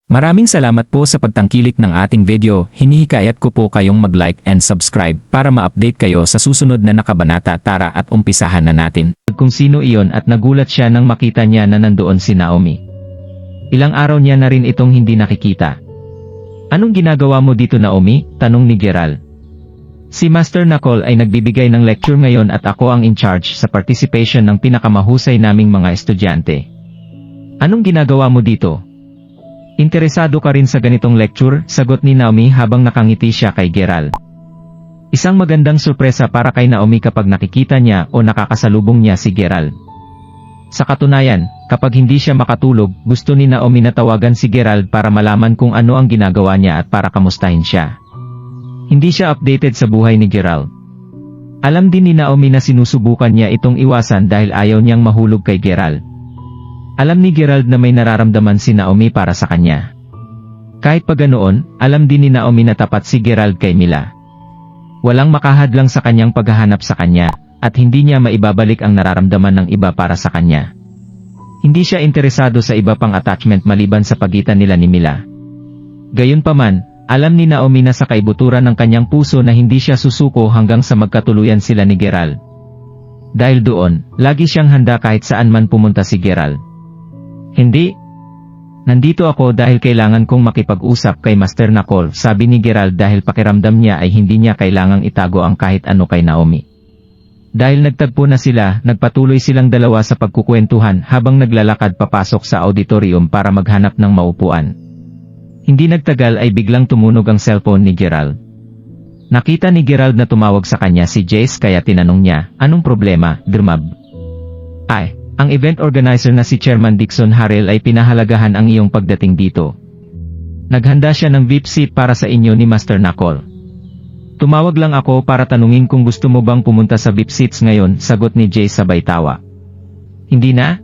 Maraming salamat po sa pagtangkilik ng ating video. Hinihikayat ko po kayong mag-like and subscribe para ma-update kayo sa susunod na nakabanata. Tara at umpisahan na natin. Kung sino iyon at nagulat siya nang makita niya na nandoon si Naomi. Ilang araw niya na rin itong hindi nakikita. Anong ginagawa mo dito, Naomi? Tanong ni Gerald. Si Master Nicole ay nagbibigay ng lecture ngayon at ako ang in charge sa participation ng pinakamahusay naming mga estudyante. Anong ginagawa mo dito? Interesado ka rin sa ganitong lecture? Sagot ni Naomi habang nakangiti siya kay Gerald. Isang magandang sorpresa para kay Naomi kapag nakikita niya o nakakasalubong niya si Gerald. Sa katunayan, kapag hindi siya makatulog, gusto ni Naomi na tawagan si Gerald para malaman kung ano ang ginagawa niya at para kamustahin siya. Hindi siya updated sa buhay ni Gerald. Alam din ni Naomi na sinusubukan niya itong iwasan dahil ayaw niyang mahulog kay Gerald. Alam ni Gerald na may nararamdaman si Naomi para sa kanya. Kahit pa ganoon, alam din ni Naomi na tapat si Gerald kay Mila. Walang makahadlang sa kanyang paghahanap sa kanya, at hindi niya maibabalik ang nararamdaman ng iba para sa kanya. Hindi siya interesado sa iba pang attachment maliban sa pagitan nila ni Mila. Gayunpaman, alam ni Naomi na sa kaibuturan ng kanyang puso na hindi siya susuko hanggang sa magkatuluyan sila ni Gerald. Dahil doon, lagi siyang handa kahit saan man pumunta si Gerald. Hindi. Nandito ako dahil kailangan kong makipag-usap kay Master Nicole, sabi ni Gerald dahil pakiramdam niya ay hindi niya kailangang itago ang kahit ano kay Naomi. Dahil nagtagpo na sila, nagpatuloy silang dalawa sa pagkukwentuhan habang naglalakad papasok sa auditorium para maghanap ng maupuan. Hindi nagtagal ay biglang tumunog ang cellphone ni Gerald. Nakita ni Gerald na tumawag sa kanya si Jace kaya tinanong niya, anong problema, Dermab? Ay, ang event organizer na si Chairman Dixon Harrell ay pinahalagahan ang iyong pagdating dito. Naghanda siya ng VIP seat para sa inyo ni Master Nicole. Tumawag lang ako para tanungin kung gusto mo bang pumunta sa VIP seats ngayon, sagot ni Jay sabay tawa. Hindi na?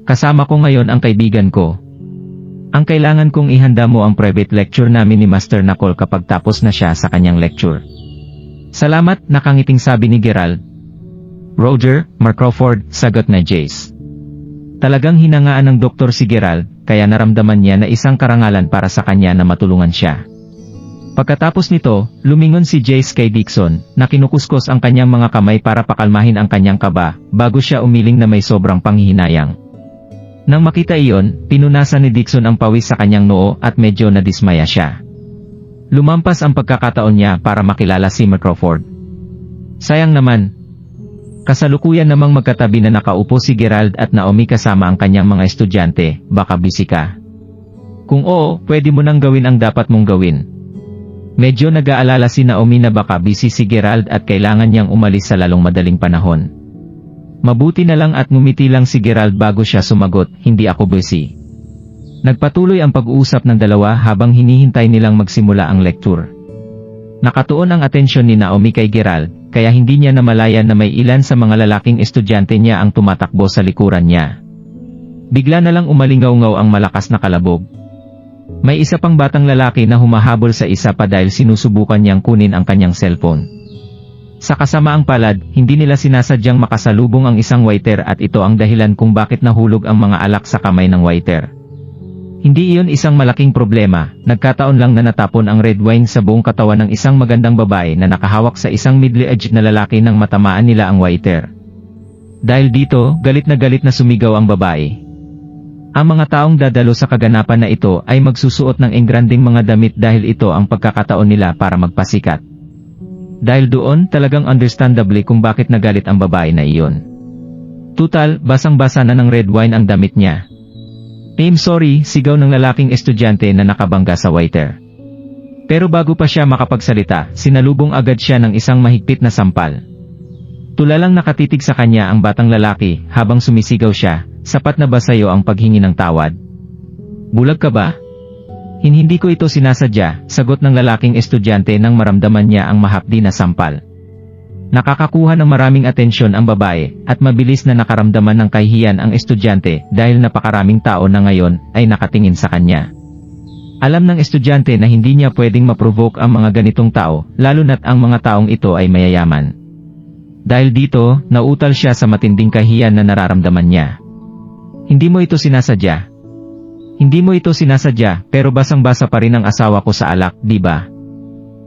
Kasama ko ngayon ang kaibigan ko. Ang kailangan kong ihanda mo ang private lecture namin ni Master Nicole kapag tapos na siya sa kanyang lecture. Salamat, nakangiting sabi ni Gerald. Roger, Mark Crawford, sagot na Jace. Talagang hinangaan ng doktor si Gerald, kaya naramdaman niya na isang karangalan para sa kanya na matulungan siya. Pagkatapos nito, lumingon si Jace kay Dixon, na kinukuskos ang kanyang mga kamay para pakalmahin ang kanyang kaba, bago siya umiling na may sobrang panghihinayang. Nang makita iyon, pinunasan ni Dixon ang pawis sa kanyang noo at medyo nadismaya siya. Lumampas ang pagkakataon niya para makilala si Mark Crawford. Sayang naman. Kasalukuyan namang magkatabi na nakaupo si Gerald at Naomi kasama ang kanyang mga estudyante, baka busy ka? Kung oo, pwede mo nang gawin ang dapat mong gawin. Medyo nag-aalala si Naomi na baka busy si Gerald at kailangan niyang umalis sa lalong madaling panahon. Mabuti na lang at ngumiti lang si Gerald bago siya sumagot, hindi ako busy. Nagpatuloy ang pag-uusap ng dalawa habang hinihintay nilang magsimula ang lecture. Nakatuon ang atensyon ni Naomi kay Gerald, kaya hindi niya namalayan na may ilan sa mga lalaking estudyante niya ang tumatakbo sa likuran niya. Bigla na lang umalingaw-ngaw ang malakas na kalabog. May isa pang batang lalaki na humahabol sa isa pa dahil sinusubukan niyang kunin ang kanyang cellphone. Sa kasamaang palad, hindi nila sinasadyang makasalubong ang isang waiter at ito ang dahilan kung bakit nahulog ang mga alak sa kamay ng waiter. Hindi iyon isang malaking problema, nagkataon lang na natapon ang red wine sa buong katawan ng isang magandang babae na nakahawak sa isang middle-aged na lalaki nang matamaan nila ang waiter. Dahil dito, galit na sumigaw ang babae. Ang mga taong dadalo sa kaganapan na ito ay magsusuot ng engranding mga damit dahil ito ang pagkakataon nila para magpasikat. Dahil doon, talagang understandably kung bakit nagalit ang babae na iyon. Tutal, basang-basa na ng red wine ang damit niya. I'm sorry, sigaw ng lalaking estudyante na nakabangga sa waiter. Pero bago pa siya makapagsalita, sinalubong agad siya ng isang mahigpit na sampal. Tulalang nakatitig sa kanya ang batang lalaki habang sumisigaw siya, sapat na ba sa'yo ang paghingi ng tawad? Bulag ka ba? Hindi ko ito sinasadya, sagot ng lalaking estudyante nang maramdaman niya ang mahapdi na sampal. Nakakakuha ng maraming atensyon ang babae, at mabilis na nakaramdaman ng kahihiyan ang estudyante dahil napakaraming tao na ngayon ay nakatingin sa kanya. Alam ng estudyante na hindi niya pwedeng ma-provoke ang mga ganitong tao, lalo na't ang mga taong ito ay mayayaman. Dahil dito, nauutal siya sa matinding kahihiyan na nararamdaman niya. Hindi mo ito sinasadya. Hindi mo ito sinasadya, pero basang-basa pa rin ang asawa ko sa alak, di ba?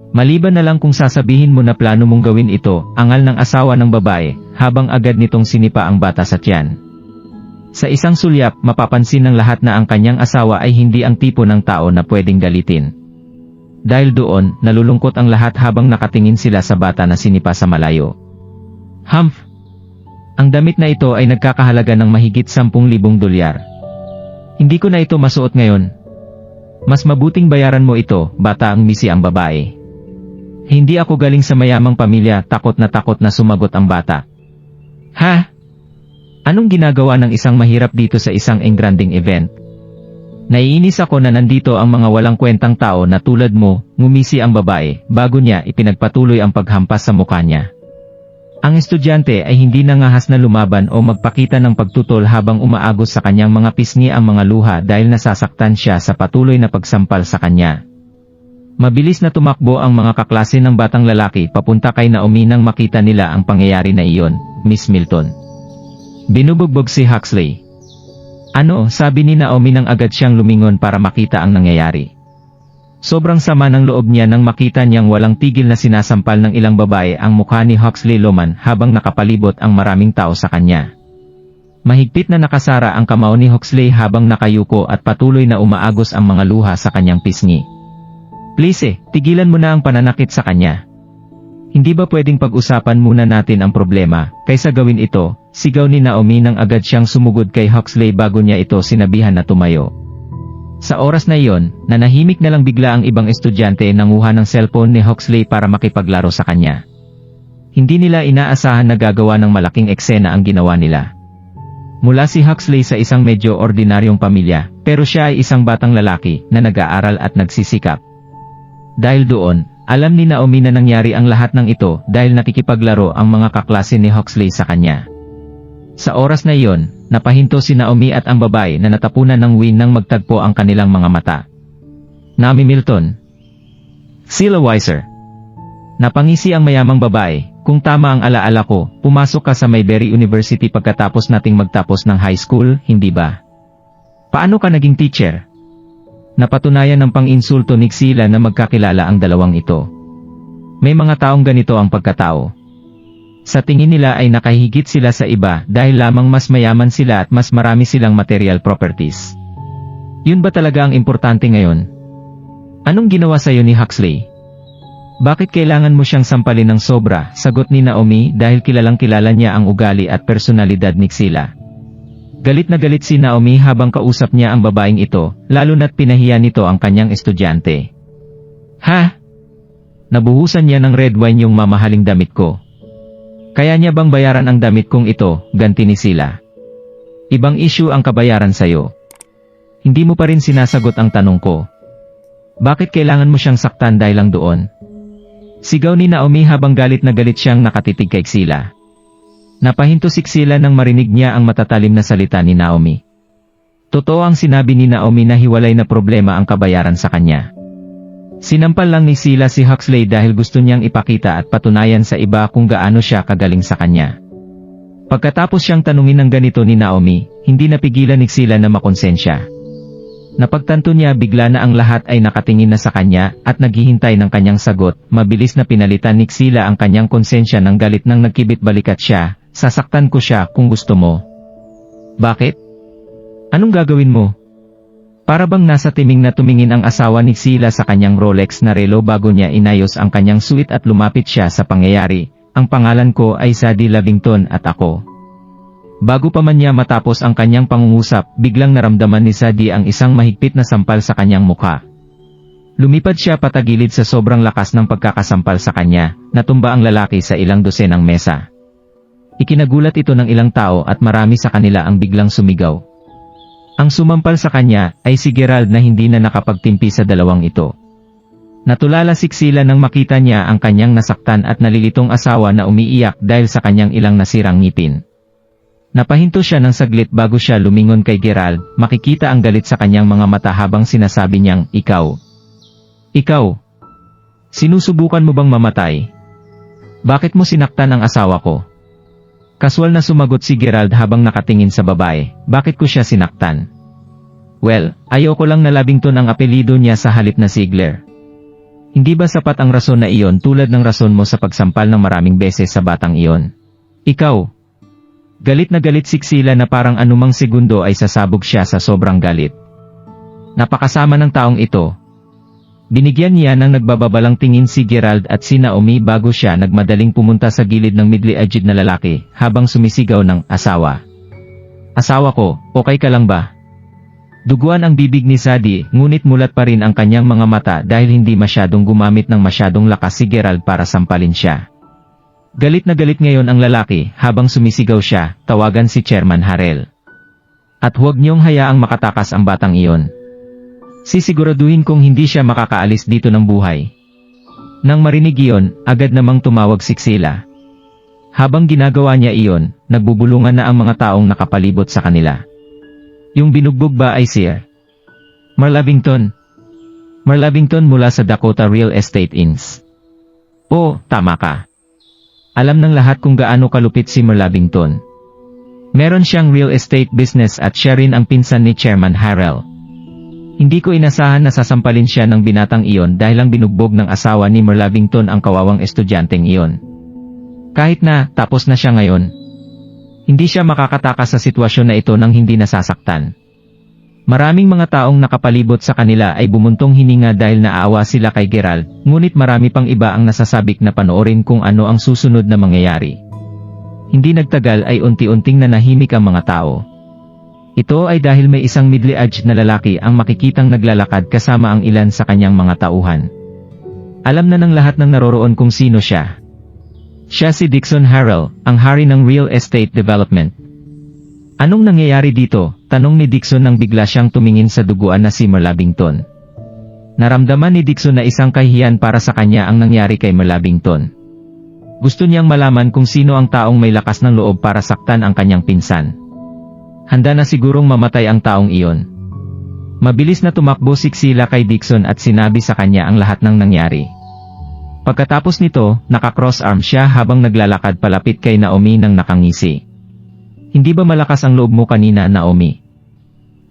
Maliban na lang kung sasabihin mo na plano mong gawin ito, angal ng asawa ng babae, habang agad nitong sinipa ang bata sa tiyan. Sa isang sulyap, mapapansin ng lahat na ang kanyang asawa ay hindi ang tipo ng tao na pwedeng galitin. Dahil doon, nalulungkot ang lahat habang nakatingin sila sa bata na sinipa sa malayo. Humph! Ang damit na ito ay nagkakahalaga ng mahigit 10,000 dolyar. Hindi ko na ito masuot ngayon. Mas mabuting bayaran mo ito, bata, ang misi ang babae. Hindi ako galing sa mayamang pamilya, takot na sumagot ang bata. Ha? Anong ginagawa ng isang mahirap dito sa isang engranding event? Naiinis ako na nandito ang mga walang kwentang tao na tulad mo, ngumisi ang babae, bago niya ipinagpatuloy ang paghampas sa mukha niya. Ang estudyante ay hindi nangahas na lumaban o magpakita ng pagtutol habang umaagos sa kanyang mga pisngi ang mga luha dahil nasasaktan siya sa patuloy na pagsampal sa kanya. Mabilis na tumakbo ang mga kaklase ng batang lalaki papunta kay Naomi nang makita nila ang pangyayari na iyon, Miss Milton. Binubugbog si Huxley. Ano, sabi ni Naomi nang agad siyang lumingon para makita ang nangyayari. Sobrang sama ng loob niya nang makita niyang walang tigil na sinasampal ng ilang babae ang mukha ni Huxley Loman habang nakapalibot ang maraming tao sa kanya. Mahigpit na nakasara ang kamao ni Huxley habang nakayuko at patuloy na umaagos ang mga luha sa kanyang pisngi. Please, tigilan mo na ang pananakit sa kanya. Hindi ba pwedeng pag-usapan muna natin ang problema, kaysa gawin ito, sigaw ni Naomi nang agad siyang sumugod kay Huxley bago niya ito sinabihan na tumayo. Sa oras na iyon, nanahimik na lang bigla ang ibang estudyante nanguha ng cellphone ni Huxley para makipaglaro sa kanya. Hindi nila inaasahan na gagawa ng malaking eksena ang ginawa nila. Mula si Huxley sa isang medyo ordinaryong pamilya, pero siya ay isang batang lalaki na nag-aaral at nagsisikap. Dahil doon, alam ni Naomi na nangyari ang lahat ng ito dahil nakikipaglaro ang mga kaklase ni Huxley sa kanya. Sa oras na iyon, napahinto si Naomi at ang babae na natapunan ng wind nang magtagpo ang kanilang mga mata. Naomi Milton. Sheila Weiser. Napangisi ang mayamang babae. Kung tama ang alaala ko, pumasok ka sa Mayberry University pagkatapos nating magtapos ng high school, hindi ba? Paano ka naging teacher? Napatunayan ng pang-insulto ni Sheila na magkakilala ang dalawang ito. May mga taong ganito ang pagkatao. Sa tingin nila ay nakahigit sila sa iba dahil lamang mas mayaman sila at mas marami silang material properties. Yun ba talaga ang importante ngayon? Anong ginawa sa'yo ni Huxley? Bakit kailangan mo siyang sampalin ng sobra? Sagot ni Naomi dahil kilalang kilala niya ang ugali at personalidad ni Sheila. Galit na galit si Naomi habang kausap niya ang babaeng ito, lalo na't pinahiya nito ang kanyang estudyante. Ha? Nabuhusan niya ng red wine yung mamahaling damit ko. Kaya niya bang bayaran ang damit kong ito, ganti ni Sheila. Ibang issue ang kabayaran sayo. Hindi mo pa rin sinasagot ang tanong ko. Bakit kailangan mo siyang saktan dahil lang doon? Sigaw ni Naomi habang galit na galit siyang nakatitig kay Sheila. Napahinto si Sheila nang marinig niya ang matatalim na salita ni Naomi. Totoo ang sinabi ni Naomi na hiwalay na problema ang kabayaran sa kanya. Sinampal lang ni Sheila si Huxley dahil gusto niyang ipakita at patunayan sa iba kung gaano siya kagaling sa kanya. Pagkatapos siyang tanungin ng ganito ni Naomi, hindi napigilan ni Sheila na makonsensya. Napagtanto niya bigla na ang lahat ay nakatingin na sa kanya at naghihintay ng kanyang sagot. Mabilis na pinalitan ni Sheila ang kanyang konsensya ng galit nang nagkibit balikat siya. Sasaktan ko siya kung gusto mo. Bakit? Anong gagawin mo? Para bang nasa timing na tumingin ang asawa ni Sheila sa kanyang Rolex na relo bago niya inayos ang kanyang suit at lumapit siya sa pangyayari. Ang pangalan ko ay Sadie Lavington at ako. Bago pa man niya matapos ang kanyang pangungusap, biglang naramdaman ni Sadie ang isang mahigpit na sampal sa kanyang mukha. Lumipad siya patagilid sa sobrang lakas ng pagkakasampal sa kanya, natumba ang lalaki sa ilang dosenang mesa. Ikinagulat ito ng ilang tao at marami sa kanila ang biglang sumigaw. Ang sumampal sa kanya ay si Gerald na hindi na nakapagtimpi sa dalawang ito. Natulala si Sheila nang makita niya ang kanyang nasaktan at nalilitong asawa na umiiyak dahil sa kanyang ilang nasirang ngipin. Napahinto siya ng saglit bago siya lumingon kay Gerald, makikita ang galit sa kanyang mga mata habang sinasabi niyang, Ikaw? Sinusubukan mo bang mamatay? Bakit mo sinaktan ang asawa ko? Kaswal na sumagot si Gerald habang nakatingin sa babae, bakit ko siya sinaktan? Well, ayoko lang na Labington ang apelido niya sa halip na Ziegler. Hindi ba sapat ang rason na iyon tulad ng rason mo sa pagsampal ng maraming beses sa batang iyon? Ikaw. Galit na galit si Xila na parang anumang segundo ay sasabog siya sa sobrang galit. Napakasama ng taong ito. Binigyan niya ng nagbababalang tingin si Gerald at si Naomi bago siya nagmadaling pumunta sa gilid ng middle-aged na lalaki habang sumisigaw ng asawa. Asawa ko, okay ka lang ba? Duguan ang bibig ni Zadie, ngunit mulat pa rin ang kanyang mga mata dahil hindi masyadong gumamit ng masyadong lakas si Gerald para sampalin siya. Galit na galit ngayon ang lalaki habang sumisigaw siya, tawagan si Chairman Harrell. At huwag niyong hayaang makatakas ang batang iyon. Sisiguraduhin kong hindi siya makakaalis dito ng buhay. Nang marinig iyon, agad namang tumawag si Xila. Habang ginagawa niya iyon, nagbubulungan na ang mga taong nakapalibot sa kanila. Yung binugbog ba ay si Marlavington? Marlavington mula sa Dakota Real Estate Inc. Oo, tama ka. Alam ng lahat kung gaano kalupit si Marlavington. Meron siyang real estate business at siya rin ang pinsan ni Chairman Harrell. Hindi ko inasahan na sasampalin siya ng binatang iyon dahil ang binugbog ng asawa ni Marlavington ang kawawang estudyanteng iyon. Kahit na, tapos na siya ngayon. Hindi siya makakatakas sa sitwasyon na ito nang hindi nasasaktan. Maraming mga taong nakapalibot sa kanila ay bumuntong hininga dahil naawa sila kay Gerald, ngunit marami pang iba ang nasasabik na panoorin kung ano ang susunod na mangyayari. Hindi nagtagal ay unti-unting nanahimik ang mga tao. Ito ay dahil may isang middle-aged na lalaki ang makikitang naglalakad kasama ang ilan sa kanyang mga tauhan. Alam na ng lahat ng naroroon kung sino siya. Siya si Dixon Harrell, ang hari ng real estate development. Anong nangyayari dito? Tanong ni Dixon nang bigla siyang tumingin sa duguan na si Marlavington. Naramdaman ni Dixon na isang kahihiyan para sa kanya ang nangyari kay Marlavington. Gusto niyang malaman kung sino ang taong may lakas ng loob para saktan ang kanyang pinsan. Handa na sigurong mamatay ang taong iyon. Mabilis na tumakbo si Xila kay Dixon at sinabi sa kanya ang lahat ng nangyari. Pagkatapos nito, naka-cross arm siya habang naglalakad palapit kay Naomi nang nakangisi. Hindi ba malakas ang loob mo kanina, Naomi?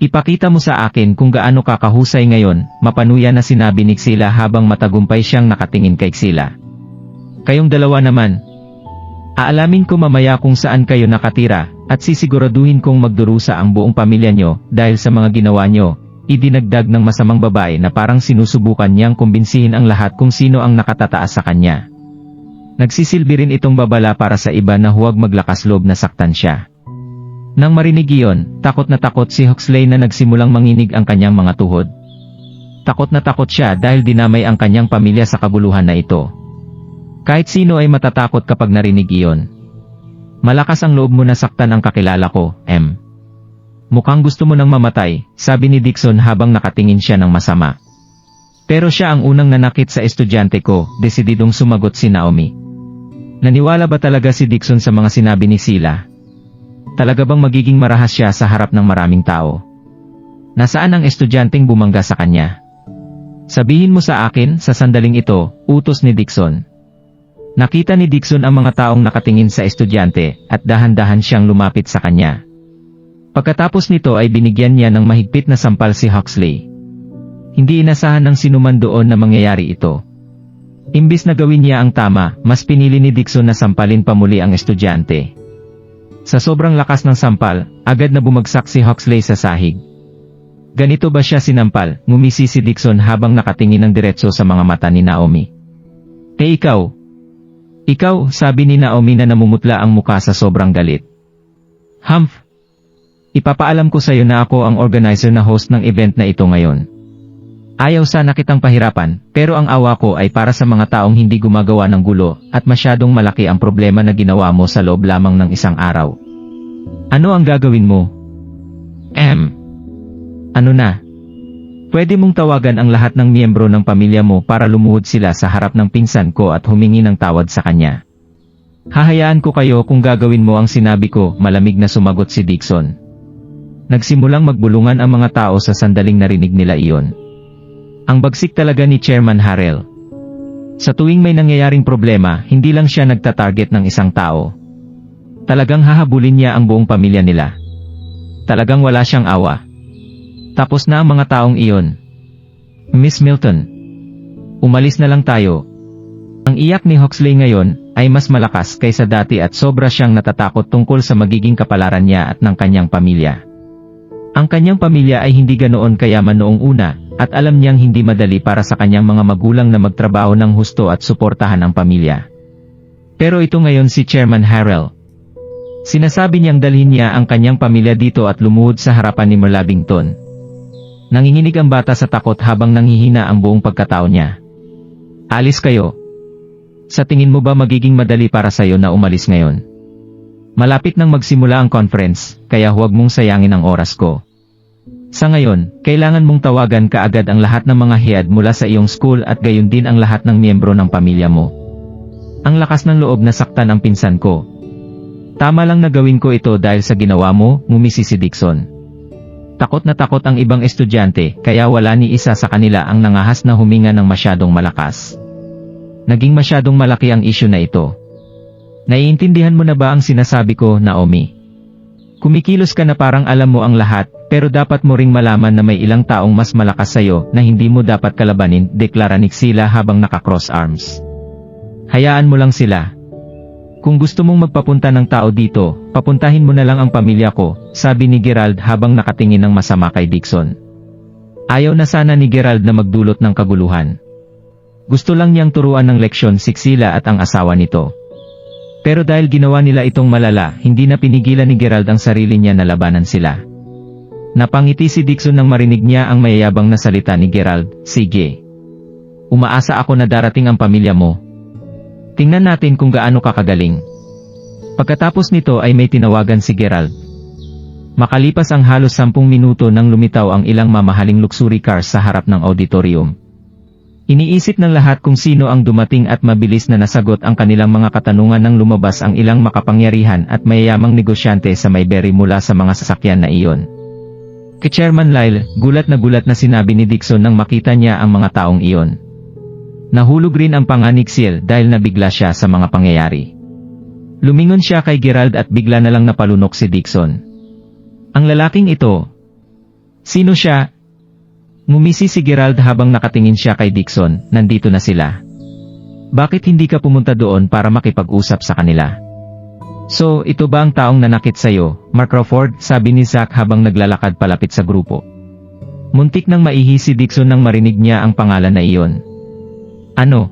Ipakita mo sa akin kung gaano ka kahusay ngayon, mapanuya na sinabi ni Xila habang matagumpay siyang nakatingin kay Xila. Kayong dalawa naman. Aalamin ko mamaya kung saan kayo nakatira, at sisiguraduhin kong magdurusa ang buong pamilya nyo dahil sa mga ginawa nyo. Idinagdag ng masamang babae na parang sinusubukan niyang kumbinsihin ang lahat kung sino ang nakatataas sa kanya. Nagsisilbi rin itong babala para sa iba na huwag maglakas loob na saktan siya. Nang marinig iyon, takot na takot si Huxley na nagsimulang manginig ang kanyang mga tuhod. Takot na takot siya dahil dinamay ang kanyang pamilya sa kaguluhan na ito. Kahit sino ay matatakot kapag narinig iyon. Malakas ang loob mo na saktan ang kakilala ko, M. Mukhang gusto mo nang mamatay, sabi ni Dixon habang nakatingin siya ng masama. Pero siya ang unang nanakit sa estudyante ko, desididong sumagot si Naomi. Naniwala ba talaga si Dixon sa mga sinabi ni Xila? Talaga bang magiging marahas siya sa harap ng maraming tao? Nasaan ang estudyanteng bumangga sa kanya? Sabihin mo sa akin, sa sandaling ito, utos ni Dixon. Nakita ni Dixon ang mga taong nakatingin sa estudyante, at dahan-dahan siyang lumapit sa kanya. Pagkatapos nito ay binigyan niya ng mahigpit na sampal si Huxley. Hindi inasahan ng sinuman doon na mangyayari ito. Imbis na gawin niya ang tama, mas pinili ni Dixon na sampalin pa muli ang estudyante. Sa sobrang lakas ng sampal, agad na bumagsak si Huxley sa sahig. Ganito ba siya sinampal? Ngumisi si Dixon habang nakatingin ng diretso sa mga mata ni Naomi. Ikaw? Ikaw, sabi ni Naomi na namumutla ang muka sa sobrang galit. Humph! Ipapaalam ko sa iyo na ako ang organizer na host ng event na ito ngayon. Ayaw sana kitang pahirapan, pero ang awa ko ay para sa mga taong hindi gumagawa ng gulo, at masyadong malaki ang problema na ginawa mo sa loob lamang ng isang araw. Ano ang gagawin mo? Ano na? Pwede mong tawagan ang lahat ng miyembro ng pamilya mo para lumuhod sila sa harap ng pinsan ko at humingi ng tawad sa kanya. Hahayaan ko kayo kung gagawin mo ang sinabi ko, malamig na sumagot si Dixon. Nagsimulang magbulungan ang mga tao sa sandaling narinig nila iyon. Ang bagsik talaga ni Chairman Harrell. Sa tuwing may nangyayaring problema, hindi lang siya nagtatarget ng isang tao. Talagang hahabulin niya ang buong pamilya nila. Talagang wala siyang awa. Tapos na ang mga taong iyon. Miss Milton, umalis na lang tayo. Ang iyak ni Huxley ngayon ay mas malakas kaysa dati at sobra siyang natatakot tungkol sa magiging kapalaran niya at ng kanyang pamilya. Ang kanyang pamilya ay hindi ganoon kayaman noong una, at alam niyang hindi madali para sa kanyang mga magulang na magtrabaho ng husto at suportahan ang pamilya. Pero ito ngayon si Chairman Harrell. Sinasabi niyang dalhin niya ang kanyang pamilya dito at lumuhod sa harapan ni Merlabington. Nanginginig ang bata sa takot habang nanghihina ang buong pagkatao niya. Alis kayo. Sa tingin mo ba magiging madali para sayo na umalis ngayon? Malapit nang magsimula ang conference, kaya huwag mong sayangin ang oras ko. Sa ngayon, kailangan mong tawagan kaagad ang lahat ng mga head mula sa iyong school at gayon din ang lahat ng miyembro ng pamilya mo. Ang lakas ng loob na saktan ang pinsan ko. Tama lang na gawin ko ito dahil sa ginawa mo, ngumisi si Dixon. Takot na takot ang ibang estudyante, kaya wala ni isa sa kanila ang nangahas na huminga ng masyadong malakas. Naging masyadong malaki ang isyu na ito. Naiintindihan mo na ba ang sinasabi ko, Naomi? Kumikilos ka na parang alam mo ang lahat, pero dapat mo ring malaman na may ilang taong mas malakas sayo na hindi mo dapat kalabanin, deklara ni Xila habang naka-cross arms. Hayaan mo lang sila. Kung gusto mong magpapunta ng tao dito, papuntahin mo na lang ang pamilya ko, sabi ni Gerald habang nakatingin ng masama kay Dixon. Ayaw na sana ni Gerald na magdulot ng kaguluhan. Gusto lang niyang turuan ng leksyon si Xila at ang asawa nito. Pero dahil ginawa nila itong malala, hindi na pinigilan ni Gerald ang sarili niya na labanan sila. Napangiti si Dixon nang marinig niya ang mayayabang na salita ni Gerald, sige. Umaasa ako na darating ang pamilya mo. Tingnan natin kung gaano kakagaling. Pagkatapos nito ay may tinawagan si Gerald. Makalipas ang halos 10 minuto nang lumitaw ang ilang mamahaling luxury cars sa harap ng auditorium. Iniisip ng lahat kung sino ang dumating at mabilis na nasagot ang kanilang mga katanungan nang lumabas ang ilang makapangyarihan at mayayamang negosyante sa Mayberry mula sa mga sasakyan na iyon. Kay Chairman Lyle, gulat na sinabi ni Dixon nang makita niya ang mga taong iyon. Nahulog rin ang panga ni Xiel dahil nabigla siya sa mga pangyayari. Lumingon siya kay Gerald at bigla na lang napalunok si Dixon. Ang lalaking ito. Sino siya? Ngumisi si Gerald habang nakatingin siya kay Dixon, nandito na sila. Bakit hindi ka pumunta doon para makipag-usap sa kanila? So, ito ba ang taong nanakit sa'yo, Mark Crawford? Sabi ni Zack habang naglalakad palapit sa grupo. Muntik nang maihi si Dixon nang marinig niya ang pangalan na iyon. Ano?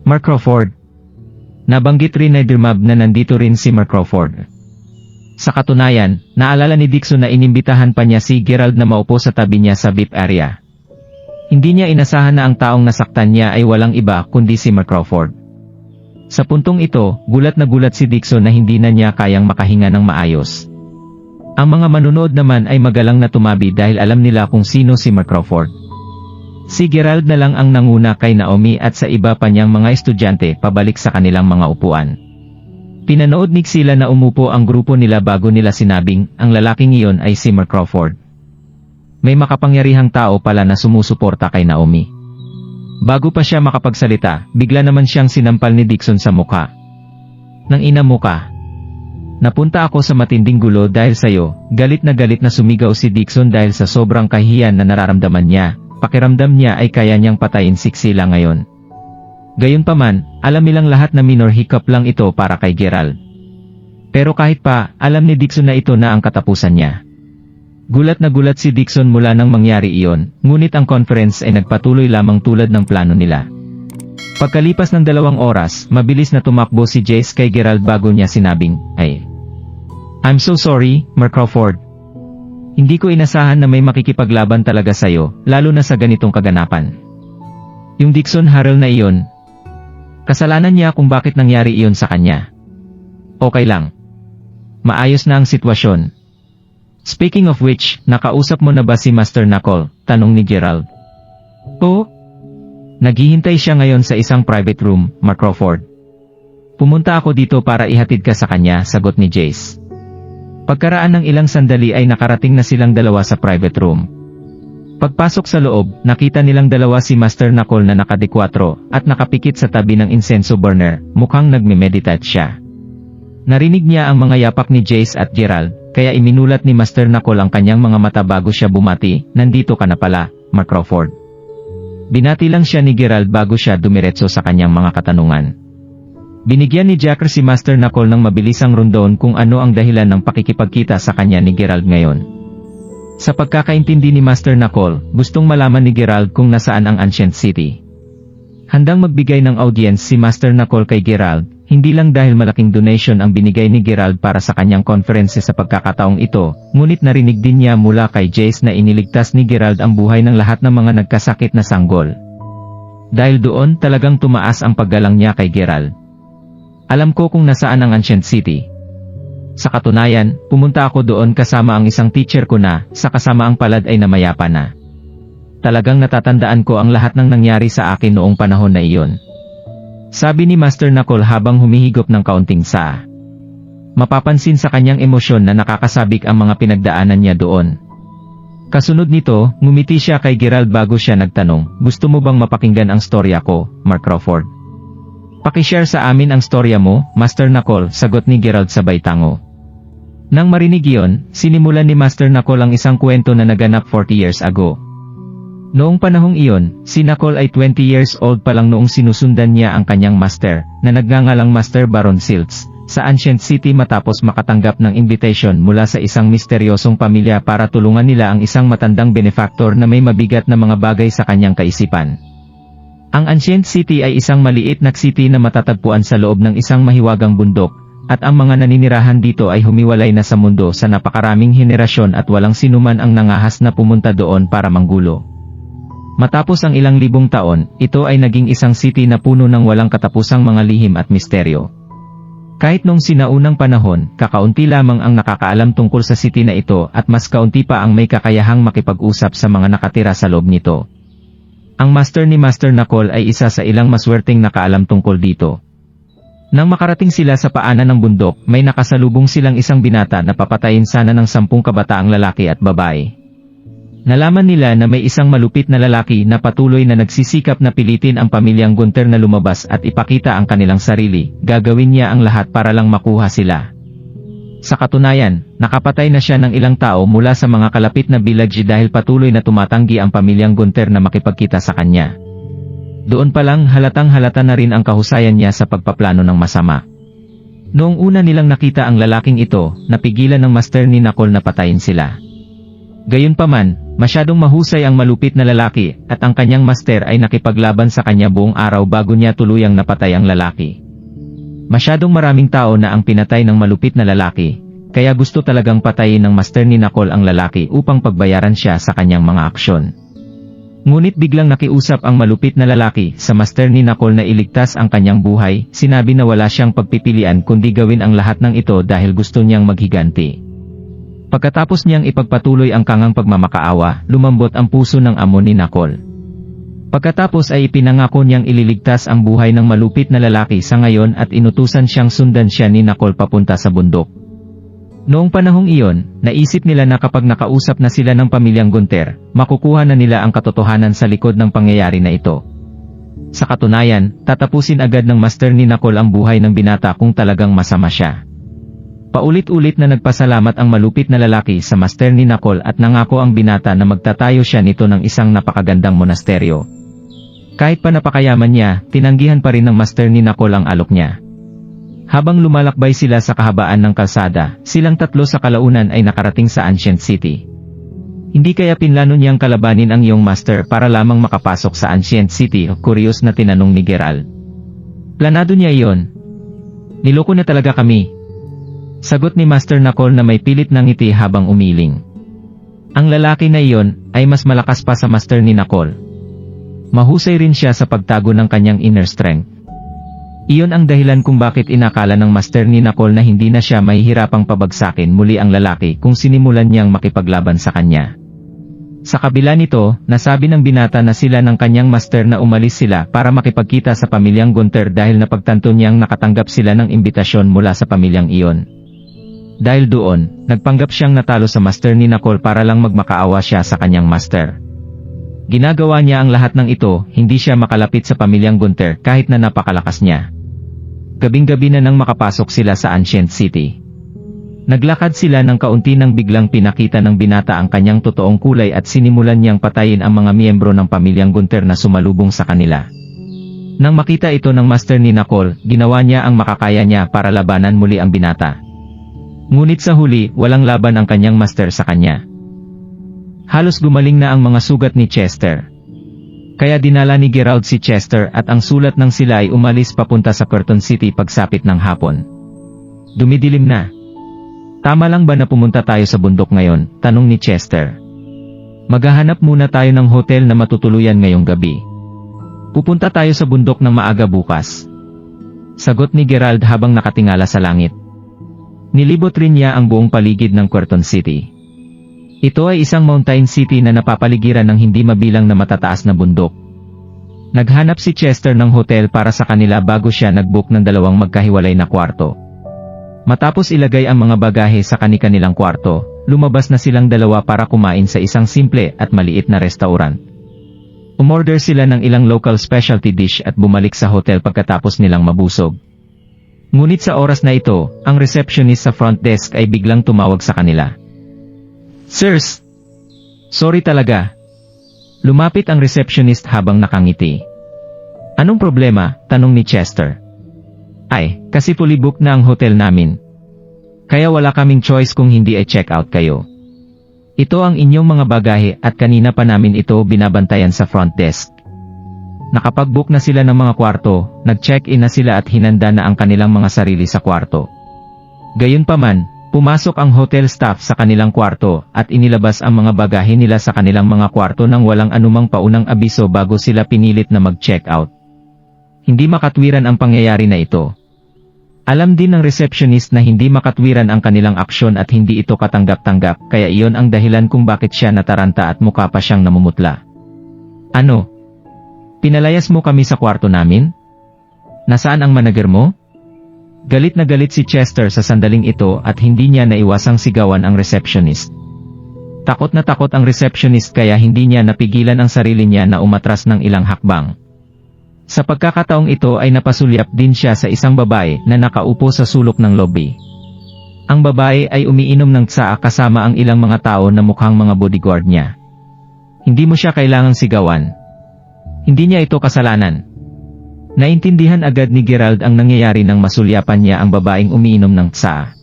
Mark Crawford? Nabanggit rin ni Dirmab na nandito rin si Mark Crawford. Sa katunayan, naalala ni Dixon na inimbitahan pa niya si Gerald na maupo sa tabi niya sa VIP area. Hindi niya inasahan na ang taong nasaktan niya ay walang iba kundi si Mark Crawford. Sa puntong ito, gulat si Dixon na hindi na niya kayang makahinga ng maayos. Ang mga manunood naman ay magalang na tumabi dahil alam nila kung sino si Mark Crawford. Si Gerald na lang ang nanguna kay Naomi at sa iba pa niyang mga estudyante pabalik sa kanilang mga upuan. Pinanood ni Xila na umupo ang grupo nila bago nila sinabing, ang lalaking iyon ay si Mark Crawford. May makapangyarihang tao pala na sumusuporta kay Naomi. Bago pa siya makapagsalita, bigla naman siyang sinampal ni Dixon sa muka. Nang ina mo ka. Napunta ako sa matinding gulo dahil sayo, galit na sumigaw si Dixon dahil sa sobrang kahihiyan na nararamdaman niya. Pakiramdam niya ay kaya niyang patayin si Xila ngayon. Gayunpaman, alam nilang lahat na minor hiccup lang ito para kay Gerald. Pero kahit pa, alam ni Dixon na ito na ang katapusan niya. Gulat si Dixon mula nang mangyari iyon, ngunit ang conference ay nagpatuloy lamang tulad ng plano nila. Pagkalipas ng 2 oras, mabilis na tumakbo si Jace kay Gerald bago niya sinabing, ay, I'm so sorry, Mark Crawford. Hindi ko inasahan na may makikipaglaban talaga sa'yo, lalo na sa ganitong kaganapan. Yung Dixon Harrell na iyon, kasalanan niya kung bakit nangyari iyon sa kanya. Okay lang. Maayos na ang sitwasyon. Speaking of which, nakausap mo na ba si Master Knuckle? Tanong ni Gerald. Oo. Naghihintay siya ngayon sa isang private room, Mark Crawford. Pumunta ako dito para ihatid ka sa kanya, sagot ni Jace. Pagkaraan ng ilang sandali ay nakarating na silang dalawa sa private room. Pagpasok sa loob, nakita nilang dalawa si Master Knuckle na nakadekwatro at nakapikit sa tabi ng insenso burner, mukhang nagme-meditate siya. Narinig niya ang mga yapak ni Jace at Gerald, kaya iminulat ni Master Nicole ang kanyang mga mata bago siya bumati. Nandito ka na pala, Mark Crawford. Binati lang siya ni Gerald bago siya dumiretso sa kanyang mga katanungan. Binigyan ni Jacker si Master Nicole ng mabilisang rundown kung ano ang dahilan ng pakikipagkita sa kanya ni Gerald ngayon. Sa pagkakaintindi ni Master Nicole, gustong malaman ni Gerald kung nasaan ang Ancient City. Handang magbigay ng audience si Master Nicole kay Gerald, hindi lang dahil malaking donation ang binigay ni Gerald para sa kanyang conference sa pagkakataong ito, ngunit narinig din niya mula kay Jace na iniligtas ni Gerald ang buhay ng lahat ng mga nagkasakit na sanggol. Dahil doon talagang tumaas ang paggalang niya kay Gerald. Alam ko kung nasaan ang Ancient City. Sa katunayan, pumunta ako doon kasama ang isang teacher ko na, sa kasamaang palad ay namayapa na. Talagang natatandaan ko ang lahat ng nangyari sa akin noong panahon na iyon. Sabi ni Master Nicole habang humihigop ng kaunting saa. Mapapansin sa kanyang emosyon na nakakasabik ang mga pinagdaanan niya doon. Kasunod nito, ngumiti siya kay Gerald bago siya nagtanong, gusto mo bang mapakinggan ang storya ko, Mark Crawford? Pakishare sa amin ang storya mo, Master Nicole, sagot ni Gerald sabay tango. Nang marinig iyon, sinimulan ni Master Nicole ang isang kwento na naganap 40 years ago. Noong panahong iyon, si Nicole ay 20 years old pa lang noong sinusundan niya ang kanyang master, na nagngangalang Master Baron Silts, sa Ancient City matapos makatanggap ng invitation mula sa isang misteryosong pamilya para tulungan nila ang isang matandang benefactor na may mabigat na mga bagay sa kanyang kaisipan. Ang Ancient City ay isang maliit na city na matatagpuan sa loob ng isang mahiwagang bundok, at ang mga naninirahan dito ay humiwalay na sa mundo sa napakaraming henerasyon at walang sinuman ang nangahas na pumunta doon para manggulo. Matapos ang ilang libong taon, ito ay naging isang city na puno ng walang katapusang mga lihim at misteryo. Kahit noong sinaunang panahon, kakaunti lamang ang nakakaalam tungkol sa city na ito at mas kaunti pa ang may kakayahang makipag-usap sa mga nakatira sa loob nito. Ang master ni Master Nicole ay isa sa ilang maswerteng nakaalam tungkol dito. Nang makarating sila sa paanan ng bundok, may nakasalubong silang isang binata na papatayin sana ng 10 kabataang lalaki at babae. Nalaman nila na may isang malupit na lalaki na patuloy na nagsisikap na pilitin ang pamilyang Gunter na lumabas at ipakita ang kanilang sarili, gagawin niya ang lahat para lang makuha sila. Sa katunayan, nakapatay na siya ng ilang tao mula sa mga kalapit na village dahil patuloy na tumatanggi ang pamilyang Gunter na makipagkita sa kanya. Doon pa lang halatang halata na rin ang kahusayan niya sa pagpaplano ng masama. Noong una nilang nakita ang lalaking ito, napigilan ng master ni Nicole na patayin sila. Gayunpaman, masyadong mahusay ang malupit na lalaki, at ang kanyang master ay nakipaglaban sa kanya buong araw bago niya tuluyang napatay ang lalaki. Masyadong maraming tao na ang pinatay ng malupit na lalaki, kaya gusto talagang patayin ng master ni Nicole ang lalaki upang pagbayaran siya sa kanyang mga aksyon. Ngunit biglang nakiusap ang malupit na lalaki sa master ni Nicole na iligtas ang kanyang buhay, sinabi na wala siyang pagpipilian kundi gawin ang lahat ng ito dahil gusto niyang maghiganti. Pagkatapos niyang ipagpatuloy ang kangang pagmamakaawa, lumambot ang puso ng amo ni Nicole. Pagkatapos ay ipinangako niyang ililigtas ang buhay ng malupit na lalaki sa ngayon at inutusan siyang sundan siya ni Nicole papunta sa bundok. Noong panahong iyon, naisip nila na kapag nakausap na sila ng pamilyang Gunter, makukuha na nila ang katotohanan sa likod ng pangyayari na ito. Sa katunayan, tatapusin agad ng master ni Nicole ang buhay ng binata kung talagang masama siya. Paulit-ulit na nagpasalamat ang malupit na lalaki sa master ni Nicole at nangako ang binata na magtatayo siya nito ng isang napakagandang monasteryo. Kahit pa napakayaman niya, tinanggihan pa rin ng master ni Nicole ang alok niya. Habang lumalakbay sila sa kahabaan ng kalsada, silang tatlo sa kalaunan ay nakarating sa Ancient City. Hindi kaya pinlano niyang kalabanin ang iyong master para lamang makapasok sa Ancient City? Curious na tinanong ni Gerald. Planado niya iyon. Niloko na talaga kami. Sagot ni Master Nicole na may pilit ng ngiti habang umiling. Ang lalaki na iyon ay mas malakas pa sa master ni Nicole. Mahusay rin siya sa pagtago ng kanyang inner strength. Iyon ang dahilan kung bakit inakala ng master ni Nicole na hindi na siya mahihirapang pabagsakin muli ang lalaki kung sinimulan niyang makipaglaban sa kanya. Sa kabila nito, nasabi ng binata na sila ng kanyang master na umalis sila para makipagkita sa pamilyang Gunter dahil napagtanto niyang nakatanggap sila ng imbitasyon mula sa pamilyang iyon. Dahil doon, nagpanggap siyang natalo sa master ni Nicole para lang magmakaawa siya sa kanyang master. Ginagawa niya ang lahat ng ito, hindi siya makalapit sa pamilyang Gunter kahit na napakalakas niya. Gabing-gabi na nang makapasok sila sa Ancient City. Naglakad sila ng kaunti nang biglang pinakita ng binata ang kanyang totoong kulay at sinimulan niyang patayin ang mga miyembro ng pamilyang Gunter na sumalubong sa kanila. Nang makita ito ng master ni Nicole, ginawa niya ang makakaya niya para labanan muli ang binata. Ngunit sa huli, walang laban ang kanyang master sa kanya. Halos gumaling na ang mga sugat ni Chester. Kaya dinala ni Gerald si Chester at ang sulat ng sila ay umalis papunta sa Curtain City pagsapit ng hapon. Dumidilim na. Tama lang ba na pumunta tayo sa bundok ngayon? Tanong ni Chester. Maghahanap muna tayo ng hotel na matutuluyan ngayong gabi. Pupunta tayo sa bundok ng maaga bukas. Sagot ni Gerald habang nakatingala sa langit. Nilibot rin niya ang buong paligid ng Curtain City. Ito ay isang mountain city na napapaligiran ng hindi mabilang na matataas na bundok. Naghanap si Chester ng hotel para sa kanila bago siya nag-book ng 2 magkahiwalay na kwarto. Matapos ilagay ang mga bagahe sa kani-kanilang kwarto, lumabas na silang 2 para kumain sa isang simple at maliit na restaurant. Umorder sila ng ilang local specialty dish at bumalik sa hotel pagkatapos nilang mabusog. Ngunit sa oras na ito, ang receptionist sa front desk ay biglang tumawag sa kanila. Sirs! Sorry talaga. Lumapit ang receptionist habang nakangiti. Anong problema? Tanong ni Chester. Ay, kasi fully booked na ang hotel namin. Kaya wala kaming choice kung hindi ay check out kayo. Ito ang inyong mga bagahe at kanina pa namin ito binabantayan sa front desk. Nakapag-book na sila ng mga kwarto, nag-check-in na sila at hinanda na ang kanilang mga sarili sa kwarto. Gayunpaman, pumasok ang hotel staff sa kanilang kwarto at inilabas ang mga bagahe nila sa kanilang mga kwarto nang walang anumang paunang abiso bago sila pinilit na mag-check out. Hindi makatwiran ang pangyayari na ito. Alam din ng receptionist na hindi makatwiran ang kanilang aksyon at hindi ito katanggap-tanggap, kaya iyon ang dahilan kung bakit siya nataranta at mukha pa siyang namumutla. Ano? Pinalayas mo kami sa kwarto namin? Nasaan ang manager mo? Galit na galit si Chester sa sandaling ito at hindi niya naiwasang sigawan ang receptionist. Takot na takot ang receptionist kaya hindi niya napigilan ang sarili niya na umatras ng ilang hakbang. Sa pagkakataong ito ay napasulyap din siya sa isang babae na nakaupo sa sulok ng lobby. Ang babae ay umiinom ng tsaa kasama ang ilang mga tao na mukhang mga bodyguard niya. Hindi mo siya kailangang sigawan. Hindi niya ito kasalanan. Naintindihan agad ni Gerald ang nangyayari nang masulyapan niya ang babaeng umiinom ng tsaa.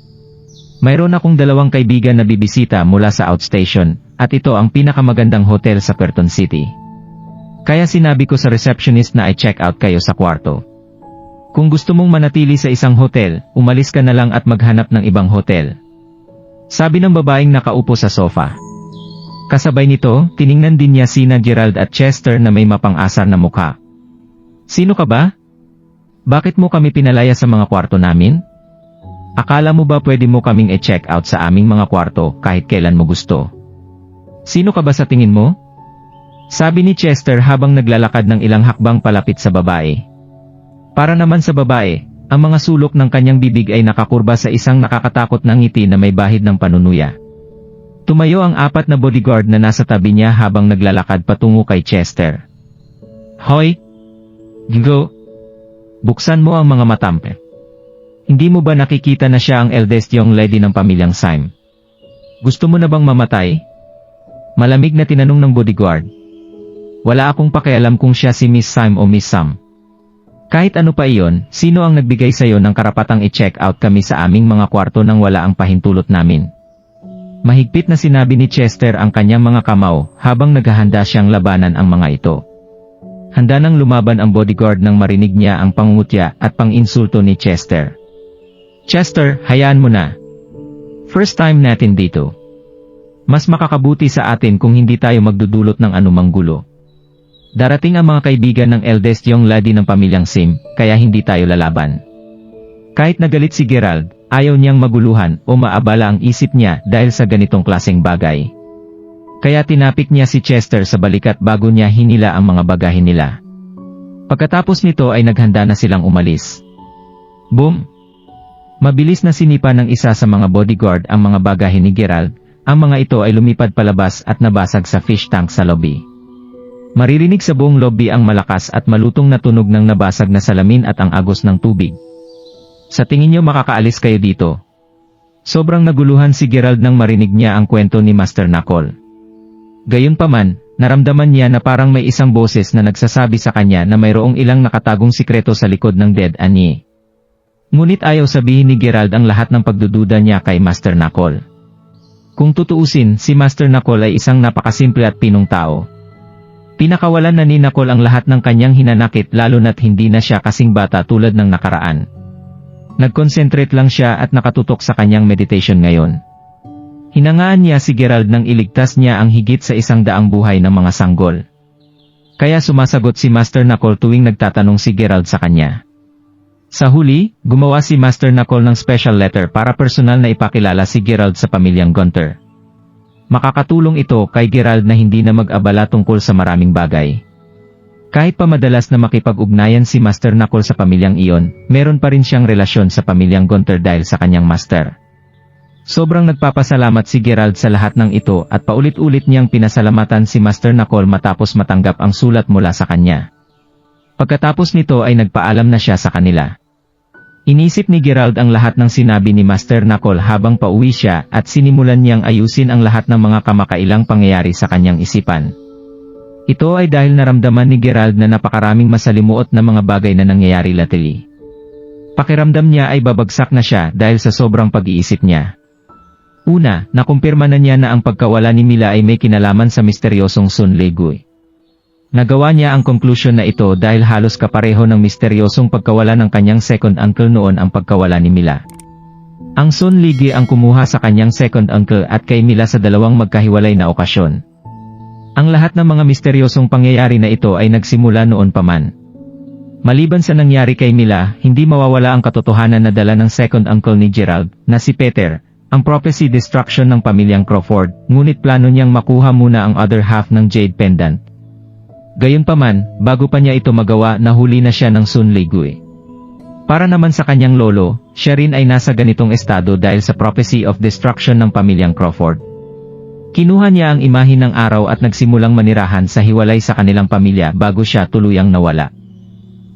Mayroon akong 2 kaibigan na bibisita mula sa outstation, at ito ang pinakamagandang hotel sa Curtain City. Kaya sinabi ko sa receptionist na i-check out kayo sa kwarto. Kung gusto mong manatili sa isang hotel, umalis ka na lang at maghanap ng ibang hotel. Sabi ng babaeng nakaupo sa sofa. Kasabay nito, tiningnan din niya sina Gerald at Chester na may mapang-asar na mukha. Sino ka ba? Bakit mo kami pinalaya sa mga kwarto namin? Akala mo ba pwede mo kaming i-check out sa aming mga kwarto kahit kailan mo gusto? Sino ka ba sa tingin mo? Sabi ni Chester habang naglalakad ng ilang hakbang palapit sa babae. Para naman sa babae, ang mga sulok ng kanyang bibig ay nakakurba sa isang nakakatakot na ngiti na may bahid ng panunuya. Tumayo ang 4 na bodyguard na nasa tabi niya habang naglalakad patungo kay Chester. Hoy! Go! Buksan mo ang mga matampe. Hindi mo ba nakikita na siya ang eldest young lady ng pamilyang Syme? Gusto mo na bang mamatay? Malamig na tinanong ng bodyguard. Wala akong pakialam kung siya si Miss Syme o Miss Sam. Kahit ano pa iyon, sino ang nagbigay sa'yo ng karapatang i-check out kami sa aming mga kwarto nang wala ang pahintulot namin? Mahigpit na sinabi ni Chester ang kanyang mga kamao habang naghahanda siyang labanan ang mga ito. Handa nang lumaban ang bodyguard nang marinig niya ang pangungutya at pang-insulto ni Chester. Chester, hayaan mo na. First time natin dito. Mas makakabuti sa atin kung hindi tayo magdudulot ng anumang gulo. Darating ang mga kaibigan ng eldest young lady ng pamilyang Syme, kaya hindi tayo lalaban. Kahit nagalit si Gerald, ayaw niyang maguluhan o maabala ang isip niya dahil sa ganitong klaseng bagay. Kaya tinapik niya si Chester sa balikat bago niya hinila ang mga bagahe nila. Pagkatapos nito ay naghanda na silang umalis. Boom! Mabilis na sinipa ng isa sa mga bodyguard ang mga bagahe ni Gerald. Ang mga ito ay lumipad palabas at nabasag sa fish tank sa lobby. Maririnig sa buong lobby ang malakas at malutong na tunog ng nabasag na salamin at ang agos ng tubig. Sa tingin niyo makakaalis kayo dito? Sobrang naguluhan si Gerald nang marinig niya ang kwento ni Master Knuckle. Gayunpaman, naramdaman niya na parang may isang boses na nagsasabi sa kanya na mayroong ilang nakatagong sikreto sa likod ng Dead Annie. Ngunit ayaw sabihin ni Gerald ang lahat ng pagdududa niya kay Master Knuckle. Kung tutuusin, si Master Knuckle ay isang napakasimple at pinong tao. Pinakawalan na ni Knuckle ang lahat ng kanyang hinanakit lalo na't hindi na siya kasing bata tulad ng nakaraan. Nag-concentrate lang siya at nakatutok sa kanyang meditation ngayon. Hinangaan niya si Gerald nang iligtas niya ang higit sa 100 buhay ng mga sanggol. Kaya sumasagot si Master Knuckle tuwing nagtatanong si Gerald sa kanya. Sa huli, gumawa si Master Knuckle ng special letter para personal na ipakilala si Gerald sa pamilyang Gunter. Makakatulong ito kay Gerald na hindi na mag-abala tungkol sa maraming bagay. Kahit pa madalas na makipag-ugnayan si Master Knuckle sa pamilyang iyon, meron pa rin siyang relasyon sa pamilyang Gunter dahil sa kanyang master. Sobrang nagpapasalamat si Gerald sa lahat ng ito at paulit-ulit niyang pinasalamatan si Master Knuckle matapos matanggap ang sulat mula sa kanya. Pagkatapos nito ay nagpaalam na siya sa kanila. Inisip ni Gerald ang lahat ng sinabi ni Master Knuckle habang pauwi siya at sinimulan niyang ayusin ang lahat ng mga kamakailang pangyayari sa kanyang isipan. Ito ay dahil naramdaman ni Gerald na napakaraming masalimuot na mga bagay na nangyayari lately. Pakiramdam niya ay babagsak na siya dahil sa sobrang pag-iisip niya. Una, nakumpirma na niya na ang pagkawala ni Mila ay may kinalaman sa misteryosong Sun Leguy. Nagawa niya ang conclusion na ito dahil halos kapareho ng misteryosong pagkawala ng kanyang second uncle noon ang pagkawala ni Mila. Ang Sun Leguy ang kumuha sa kanyang second uncle at kay Mila sa dalawang magkahiwalay na okasyon. Ang lahat ng mga misteryosong pangyayari na ito ay nagsimula noon pa man. Maliban sa nangyari kay Mila, hindi mawawala ang katotohanan na dala ng second uncle ni Gerald, na si Peter, ang prophecy destruction ng pamilyang Crawford, ngunit plano niyang makuha muna ang other half ng Jade Pendant. Gayunpaman, bago pa niya ito magawa nahuli na siya ng Sun Leguy. Para naman sa kanyang lolo, siya rin ay nasa ganitong estado dahil sa prophecy of destruction ng pamilyang Crawford. Kinuha niya ang imahe ng araw at nagsimulang manirahan sa hiwalay sa kanilang pamilya bago siya tuluyang nawala.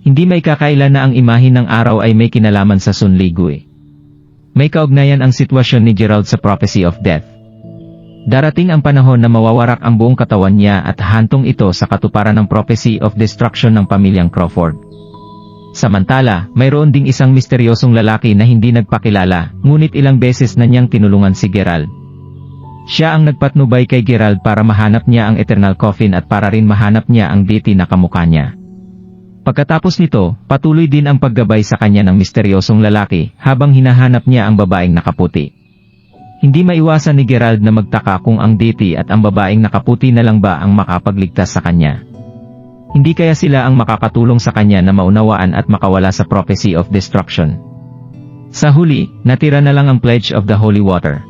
Hindi may kakailan na ang imahe ng araw ay may kinalaman sa Sun Leguy. May kaugnayan ang sitwasyon ni Gerald sa prophecy of death. Darating ang panahon na mawawarak ang buong katawan niya at hantong ito sa katuparan ng prophecy of destruction ng pamilyang Crawford. Samantala, mayroon ding isang misteryosong lalaki na hindi nagpakilala, ngunit ilang beses na niyang tinulungan si Gerald. Siya ang nagpatnubay kay Gerald para mahanap niya ang Eternal Coffin at para rin mahanap niya ang deity na kamukha niya. Pagkatapos nito, patuloy din ang paggabay sa kanya ng misteryosong lalaki habang hinahanap niya ang babaeng nakaputi. Hindi maiwasan ni Gerald na magtaka kung ang deity at ang babaeng nakaputi na lang ba ang makapagligtas sa kanya. Hindi kaya sila ang makakatulong sa kanya na maunawaan at makawala sa prophecy of destruction. Sa huli, natira na lang ang Pledge of the Holy Water.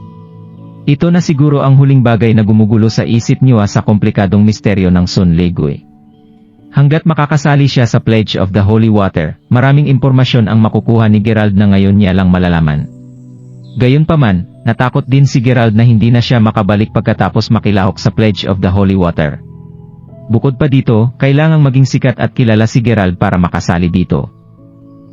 Ito na siguro ang huling bagay na gumugulo sa isip niya sa komplikadong misteryo ng Sun Leguy. Hanggat makakasali siya sa Pledge of the Holy Water, maraming impormasyon ang makukuha ni Gerald na ngayon niya lang malalaman. Gayunpaman, natakot din si Gerald na hindi na siya makabalik pagkatapos makilahok sa Pledge of the Holy Water. Bukod pa dito, kailangang maging sikat at kilala si Gerald para makasali dito.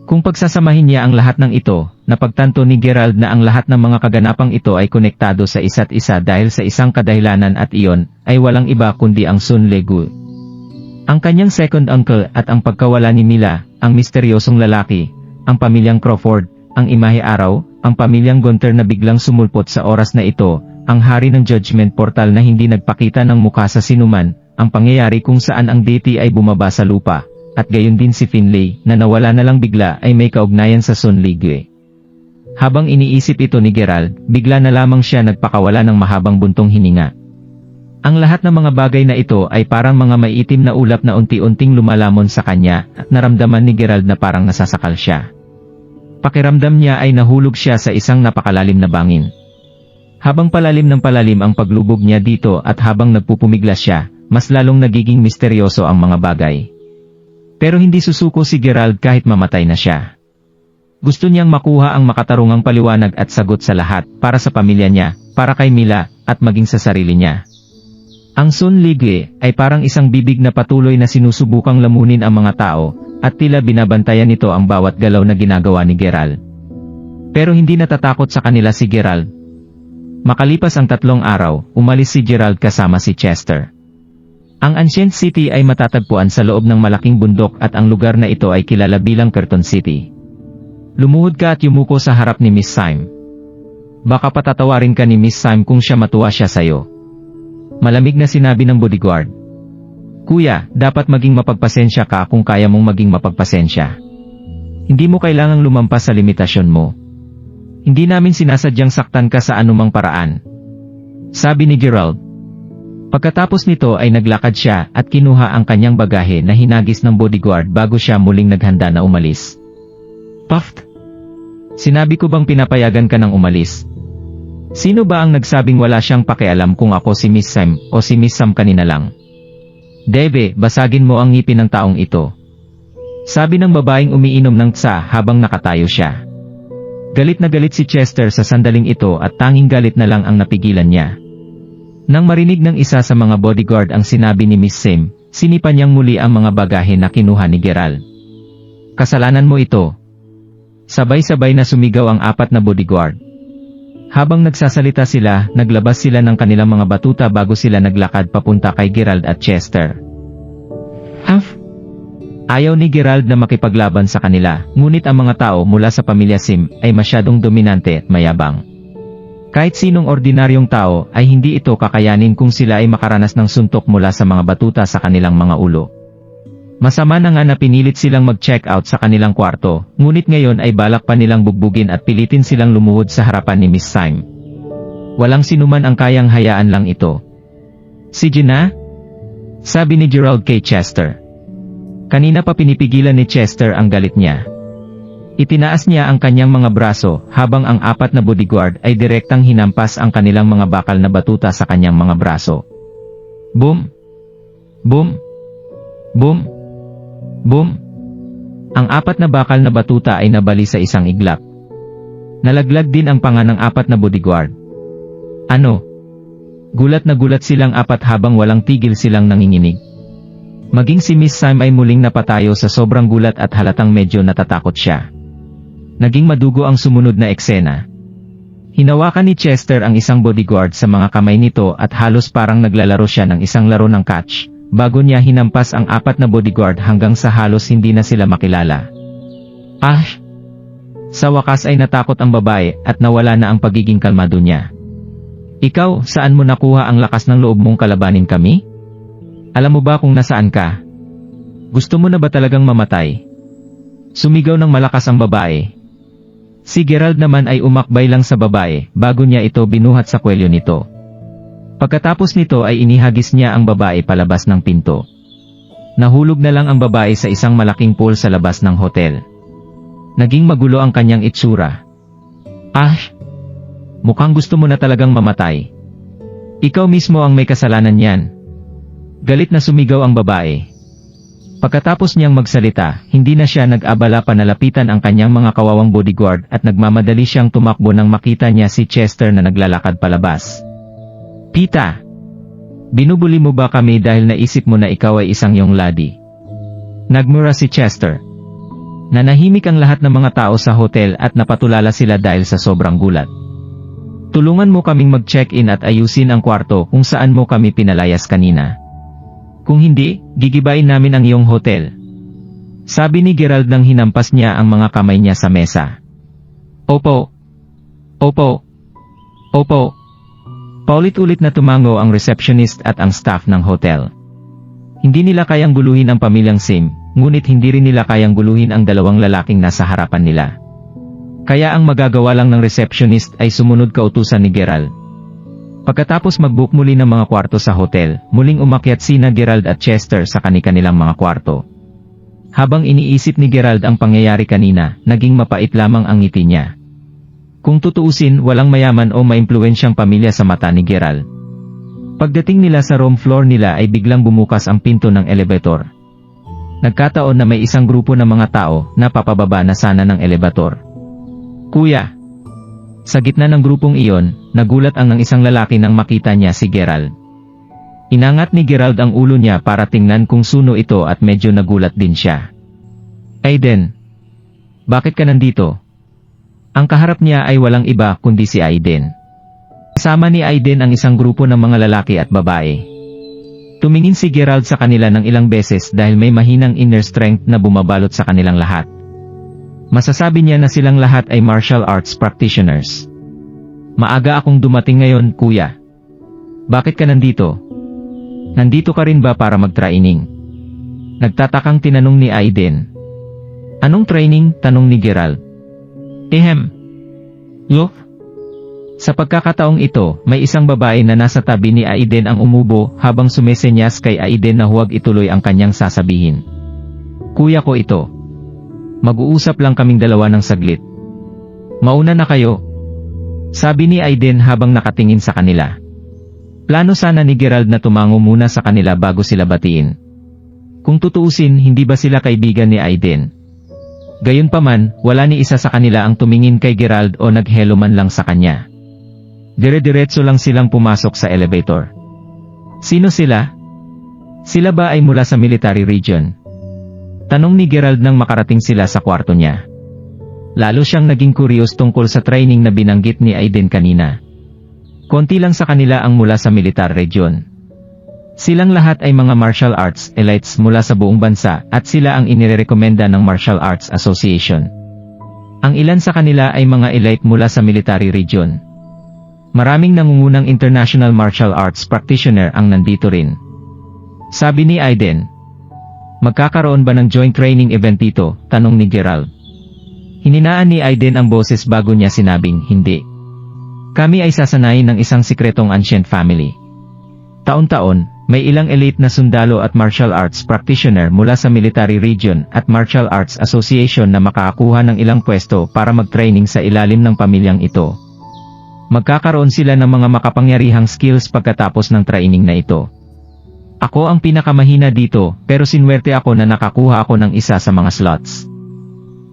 Kung pagsasamahin niya ang lahat ng ito, napagtanto ni Gerald na ang lahat ng mga kaganapang ito ay konektado sa isa't isa dahil sa isang kadahilanan at iyon ay walang iba kundi ang Sun Leguy. Ang kanyang second uncle at ang pagkawala ni Mila, ang misteryosong lalaki, ang pamilyang Crawford, ang imahe araw, ang pamilyang Gunter na biglang sumulpot sa oras na ito, ang hari ng Judgment Portal na hindi nagpakita ng mukha sa sinuman, ang pangyayari kung saan ang deity ay bumaba sa lupa, at gayon din si Finlay na nawala na lang bigla ay may kaugnayan sa Sun Leguy. Habang iniisip ito ni Gerald, bigla na lamang siya nagpakawala ng mahabang buntong hininga. Ang lahat ng mga bagay na ito ay parang mga maiitim na ulap na unti-unting lumalamon sa kanya at naramdaman ni Gerald na parang nasasakal siya. Pakiramdam niya ay nahulog siya sa isang napakalalim na bangin. Habang palalim ng palalim ang paglubog niya dito at habang nagpupumiglas siya, mas lalong nagiging misteryoso ang mga bagay. Pero hindi susuko si Gerald kahit mamatay na siya. Gusto niyang makuha ang makatarungang paliwanag at sagot sa lahat para sa pamilya niya, para kay Mila, at maging sa sarili niya. Ang Sun Leguy ay parang isang bibig na patuloy na sinusubukang lamunin ang mga tao, at tila binabantayan nito ang bawat galaw na ginagawa ni Gerald. Pero hindi natatakot sa kanila si Gerald. Makalipas ang 3 araw, umalis si Gerald kasama si Chester. Ang Ancient City ay matatagpuan sa loob ng malaking bundok at ang lugar na ito ay kilala bilang Curtain City. Lumuhod ka at yumuko sa harap ni Miss Syme. Baka patatawarin ka ni Miss Syme kung siya matuwa siya sayo. Malamig na sinabi ng bodyguard. Kuya, dapat maging mapagpasensya ka kung kaya mong maging mapagpasensya. Hindi mo kailangang lumampas sa limitasyon mo. Hindi namin sinasadyang saktan ka sa anumang paraan. Sabi ni Gerald. Pagkatapos nito ay naglakad siya at kinuha ang kanyang bagahe na hinagis ng bodyguard bago siya muling naghanda na umalis. Puffed. Sinabi ko bang pinapayagan ka ng umalis? Sino ba ang nagsabing wala siyang pakialam kung ako si Miss Syme o si Miss Sam kanina lang? Debe, basagin mo ang ngipin ng taong ito. Sabi ng babaeng umiinom ng tsa habang nakatayo siya. Galit na galit si Chester sa sandaling ito at tanging galit na lang ang napigilan niya. Nang marinig ng isa sa mga bodyguard ang sinabi ni Miss Syme, sinipan niyang muli ang mga bagahe na kinuha ni Gerald. Kasalanan mo ito. Sabay-sabay na sumigaw ang 4 na bodyguard. Habang nagsasalita sila, naglabas sila ng kanilang mga batuta bago sila naglakad papunta kay Gerald at Chester. Ayaw ni Gerald na makipaglaban sa kanila, ngunit ang mga tao mula sa pamilya Syme ay masyadong dominante at mayabang. Kahit sinong ordinaryong tao ay hindi ito kakayanin kung sila ay makaranas ng suntok mula sa mga batuta sa kanilang mga ulo. Masama na nga na pinilit silang mag-check out sa kanilang kwarto, ngunit ngayon ay balak pa nilang bugbugin at pilitin silang lumuhod sa harapan ni Miss Syme. Walang sinuman ang kayang hayaan lang ito. Si Gina? Sabi ni Gerald kay Chester. Kanina pa pinipigilan ni Chester ang galit niya. Itinaas niya ang kanyang mga braso habang ang 4 na bodyguard ay direktang hinampas ang kanilang mga bakal na batuta sa kanyang mga braso. Boom! Boom! Boom! Boom! Ang 4 na bakal na batuta ay nabali sa isang iglap. Nalaglag din ang panga ng 4 na bodyguard. Ano? Gulat na gulat silang 4 habang walang tigil silang nanginginig. Maging si Miss Syme ay muling napatayo sa sobrang gulat at halatang medyo natatakot siya. Naging madugo ang sumunod na eksena. Hinawakan ni Chester ang isang bodyguard sa mga kamay nito at halos parang naglalaro siya ng isang laro ng catch, bago niya hinampas ang 4 na bodyguard hanggang sa halos hindi na sila makilala. Sa wakas ay natakot ang babae at nawala na ang pagiging kalmado niya. Ikaw, saan mo nakuha ang lakas ng loob mong kalabanin kami? Alam mo ba kung nasaan ka? Gusto mo na ba talagang mamatay? Sumigaw ng malakas ang babae. Si Gerald naman ay umakbay lang sa babae bago niya ito binuhat sa kwelyo nito. Pagkatapos nito ay inihagis niya ang babae palabas ng pinto. Nahulog na lang ang babae sa isang malaking pool sa labas ng hotel. Naging magulo ang kanyang itsura. Mukhang gusto mo na talagang mamatay. Ikaw mismo ang may kasalanan niyan. Galit na sumigaw ang babae. Pagkatapos niyang magsalita, hindi na siya nag-abala pa na lapitan ang kanyang mga kawawang bodyguard at nagmamadali siyang tumakbo nang makita niya si Chester na naglalakad palabas. Pita! Binubuli mo ba kami dahil naisip mo na ikaw ay isang young lady? Nagmura si Chester. Nanahimik ang lahat ng mga tao sa hotel at napatulala sila dahil sa sobrang gulat. Tulungan mo kaming mag-check-in at ayusin ang kwarto kung saan mo kami pinalayas kanina. Kung hindi, gigibain namin ang iyong hotel. Sabi ni Gerald nang hinampas niya ang mga kamay niya sa mesa. Opo. Opo. Opo. Paulit-ulit na tumango ang receptionist at ang staff ng hotel. Hindi nila kayang guluhin ang pamilyang Syme, ngunit hindi rin nila kayang guluhin ang 2 lalaking nasa harapan nila. Kaya ang magagawa lang ng receptionist ay sumunod kautusan ni Gerald. Pagkatapos mag-book muli ng mga kwarto sa hotel, muling umakyat sina Gerald at Chester sa kani-kanilang mga kwarto. Habang iniisip ni Gerald ang pangyayari kanina, naging mapait lamang ang ngiti niya. Kung tutuusin, walang mayaman o maimpluwensyang pamilya sa mata ni Gerald. Pagdating nila sa room floor nila ay biglang bumukas ang pinto ng elevator. Nagkataon na may isang grupo ng mga tao na papababa na sana ng elevator. Kuya! Sa gitna ng grupong iyon, nagulat ang isang lalaki nang makita niya si Gerald. Inangat ni Gerald ang ulo niya para tingnan kung sino ito at medyo nagulat din siya. Aiden! Bakit ka nandito? Ang kaharap niya ay walang iba kundi si Aiden. Kasama ni Aiden ang isang grupo ng mga lalaki at babae. Tumingin si Gerald sa kanila ng ilang beses dahil may mahinang inner strength na bumabalot sa kanilang lahat. Masasabi niya na silang lahat ay martial arts practitioners. Maaga akong dumating ngayon, kuya. Bakit ka nandito? Nandito ka rin ba para mag-training? Nagtatakang tinanong ni Aiden. Anong training? Tanong ni Gerald. Look. Sa pagkakataong ito, may isang babae na nasa tabi ni Aiden ang umubo habang sumesenyas kay Aiden na huwag ituloy ang kanyang sasabihin. Kuya ko ito. Mag-uusap lang kaming dalawa ng saglit. Mauna na kayo. Sabi ni Aiden habang nakatingin sa kanila. Plano sana ni Gerald na tumango muna sa kanila bago sila batiin. Kung tutuusin, hindi ba sila kaibigan ni Aiden? Gayunpaman, wala ni isa sa kanila ang tumingin kay Gerald o naghello man lang sa kanya. Dire-diretso lang silang pumasok sa elevator. Sino sila? Sila ba ay mula sa military region? Tanong ni Gerald nang makarating sila sa kwarto niya. Lalo siyang naging curious tungkol sa training na binanggit ni Aiden kanina. Konti lang sa kanila ang mula sa military region. Silang lahat ay mga martial arts elites mula sa buong bansa at sila ang inirekomenda ng Martial Arts Association. Ang ilan sa kanila ay mga elite mula sa military region. Maraming nangungunang international martial arts practitioner ang nandito rin. Sabi ni Aiden. Magkakaroon ba ng joint training event dito? Tanong ni Gerald. Hininaan ni Aiden ang boses bago niya sinabing hindi. Kami ay sasanayin ng isang sikretong ancient family. Taon-taon, may ilang elite na sundalo at martial arts practitioner mula sa military region at martial arts association na makakakuha ng ilang pwesto para mag-training sa ilalim ng pamilyang ito. Magkakaroon sila ng mga makapangyarihang skills pagkatapos ng training na ito. Ako ang pinakamahina dito, pero sinwerte ako na nakakuha ako ng isa sa mga slots.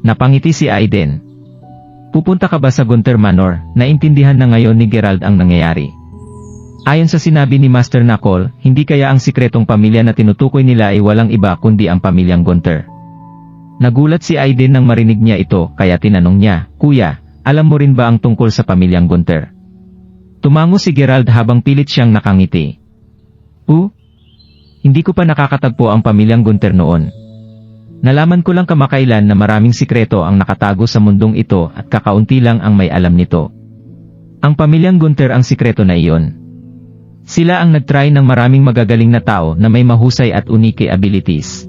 Napangiti si Aiden. Pupunta ka ba sa Gunter Manor? Naintindihan na ngayon ni Gerald ang nangyayari. Ayon sa sinabi ni Master Knuckle, hindi kaya ang sikretong pamilya na tinutukoy nila ay walang iba kundi ang pamilyang Gunter. Nagulat si Aiden nang marinig niya ito kaya tinanong niya, Kuya, alam mo rin ba ang tungkol sa pamilyang Gunter? Tumango si Gerald habang pilit siyang nakangiti. Hindi ko pa nakakatagpo ang pamilyang Gunter noon. Nalaman ko lang kamakailan na maraming sikreto ang nakatago sa mundong ito at kakaunti lang ang may alam nito. Ang pamilyang Gunter ang sikreto na iyon. Sila ang nagtry ng maraming magagaling na tao na may mahusay at unique abilities.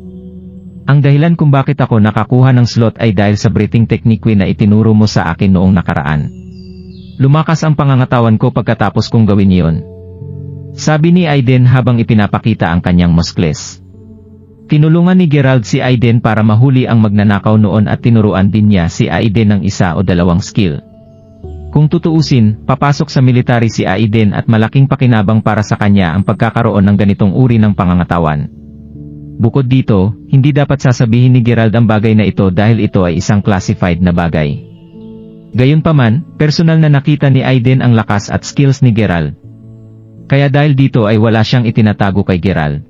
Ang dahilan kung bakit ako nakakuha ng slot ay dahil sa breathing technique na itinuro mo sa akin noong nakaraan. Lumakas ang pangangatawan ko pagkatapos kong gawin iyon. Sabi ni Aiden habang ipinapakita ang kanyang muskles. Tinulungan ni Gerald si Aiden para mahuli ang magnanakaw noon at tinuruan din niya si Aiden ng isa o dalawang skill. Kung tutuusin, papasok sa military si Aiden at malaking pakinabang para sa kanya ang pagkakaroon ng ganitong uri ng pangangatawan. Bukod dito, hindi dapat sasabihin ni Gerald ang bagay na ito dahil ito ay isang classified na bagay. Gayunpaman, personal na nakita ni Aiden ang lakas at skills ni Gerald. Kaya dahil dito ay wala siyang itinatago kay Gerald.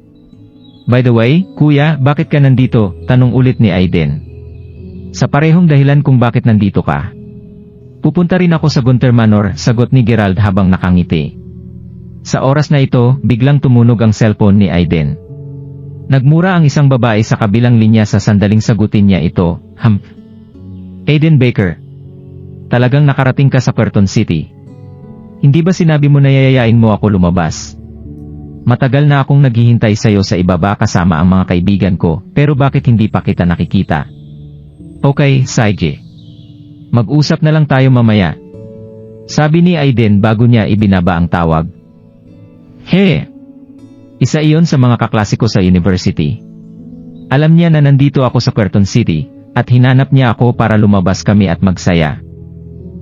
By the way, Kuya, bakit ka nandito? Tanong ulit ni Aiden. Sa parehong dahilan kung bakit nandito ka. Pupunta rin ako sa Gunter Manor, sagot ni Gerald habang nakangiti. Sa oras na ito, biglang tumunog ang cellphone ni Aiden. Nagmura ang isang babae sa kabilang linya sa sandaling sagutin niya ito. Aiden Baker. Talagang nakarating ka sa Querton City. Hindi ba sinabi mo na yayayain mo ako lumabas? Matagal na akong naghihintay sa'yo sa ibaba kasama ang mga kaibigan ko, pero bakit hindi pa kita nakikita? Okay, Saige. Mag-usap na lang tayo mamaya. Sabi ni Aiden bago niya ibinaba ang tawag. Isa iyon sa mga kaklase ko sa university. Alam niya na nandito ako sa Querton City, at hinanap niya ako para lumabas kami at magsaya.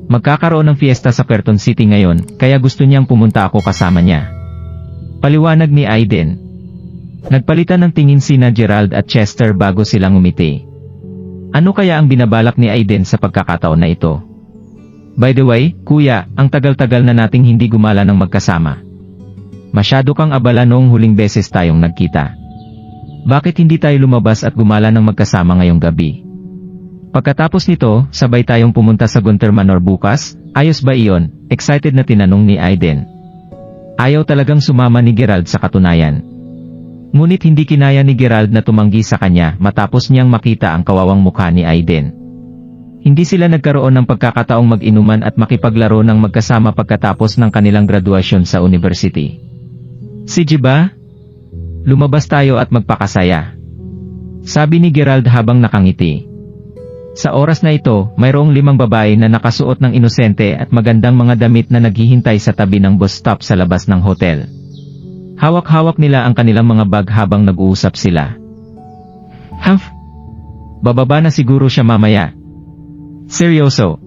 Magkakaroon ng fiesta sa Querton City ngayon, kaya gusto niyang pumunta ako kasama niya. Paliwanag ni Aiden. Nagpalitan ng tingin sina Gerald at Chester bago silang umiti. Ano kaya ang binabalak ni Aiden sa pagkakataon na ito? By the way, Kuya, ang tagal-tagal na nating hindi gumala ng magkasama. Masyado kang abala noong huling beses tayong nagkita. Bakit hindi tayo lumabas at gumala ng magkasama ngayong gabi? Pagkatapos nito, sabay tayong pumunta sa Gunter Manor bukas. Ayos ba iyon? Excited na tinanong ni Aiden. Ayaw talagang sumama ni Gerald sa katunayan. Ngunit hindi kinaya ni Gerald na tumanggi sa kanya matapos niyang makita ang kawawang mukha ni Aiden. Hindi sila nagkaroon ng pagkakataong mag-inuman at makipaglaro ng magkasama pagkatapos ng kanilang graduasyon sa university. Sige ba? Lumabas tayo at magpakasaya. Sabi ni Gerald habang nakangiti. Sa oras na ito, mayroong 5 babae na nakasuot ng inosente at magandang mga damit na naghihintay sa tabi ng bus stop sa labas ng hotel. Hawak-hawak nila ang kanilang mga bag habang nag-uusap sila. Humph! Bababa na siguro siya mamaya. Seryoso.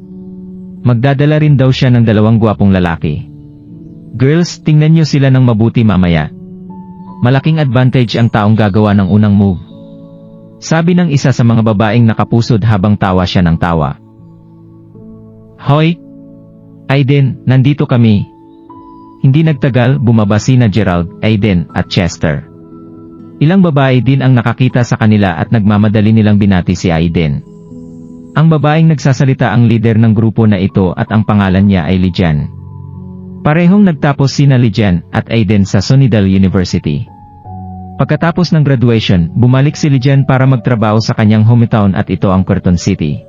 Magdadala rin daw siya ng 2 gwapong lalaki. Girls, tingnan niyo sila ng mabuti mamaya. Malaking advantage ang taong gagawa ng unang move. Sabi ng isa sa mga babaeng nakapusod habang tawa siya ng tawa. Hoy! Aiden, nandito kami. Hindi nagtagal, bumaba sina Gerald, Aiden, at Chester. Ilang babae din ang nakakita sa kanila at nagmamadali nilang binati si Aiden. Ang babaeng nagsasalita ang leader ng grupo na ito at ang pangalan niya ay Lijan. Parehong nagtapos sina Lijan at Aiden sa Sunnydale University. Pagkatapos ng graduation, bumalik si Lijan para magtrabaho sa kanyang hometown at ito ang Curtin City.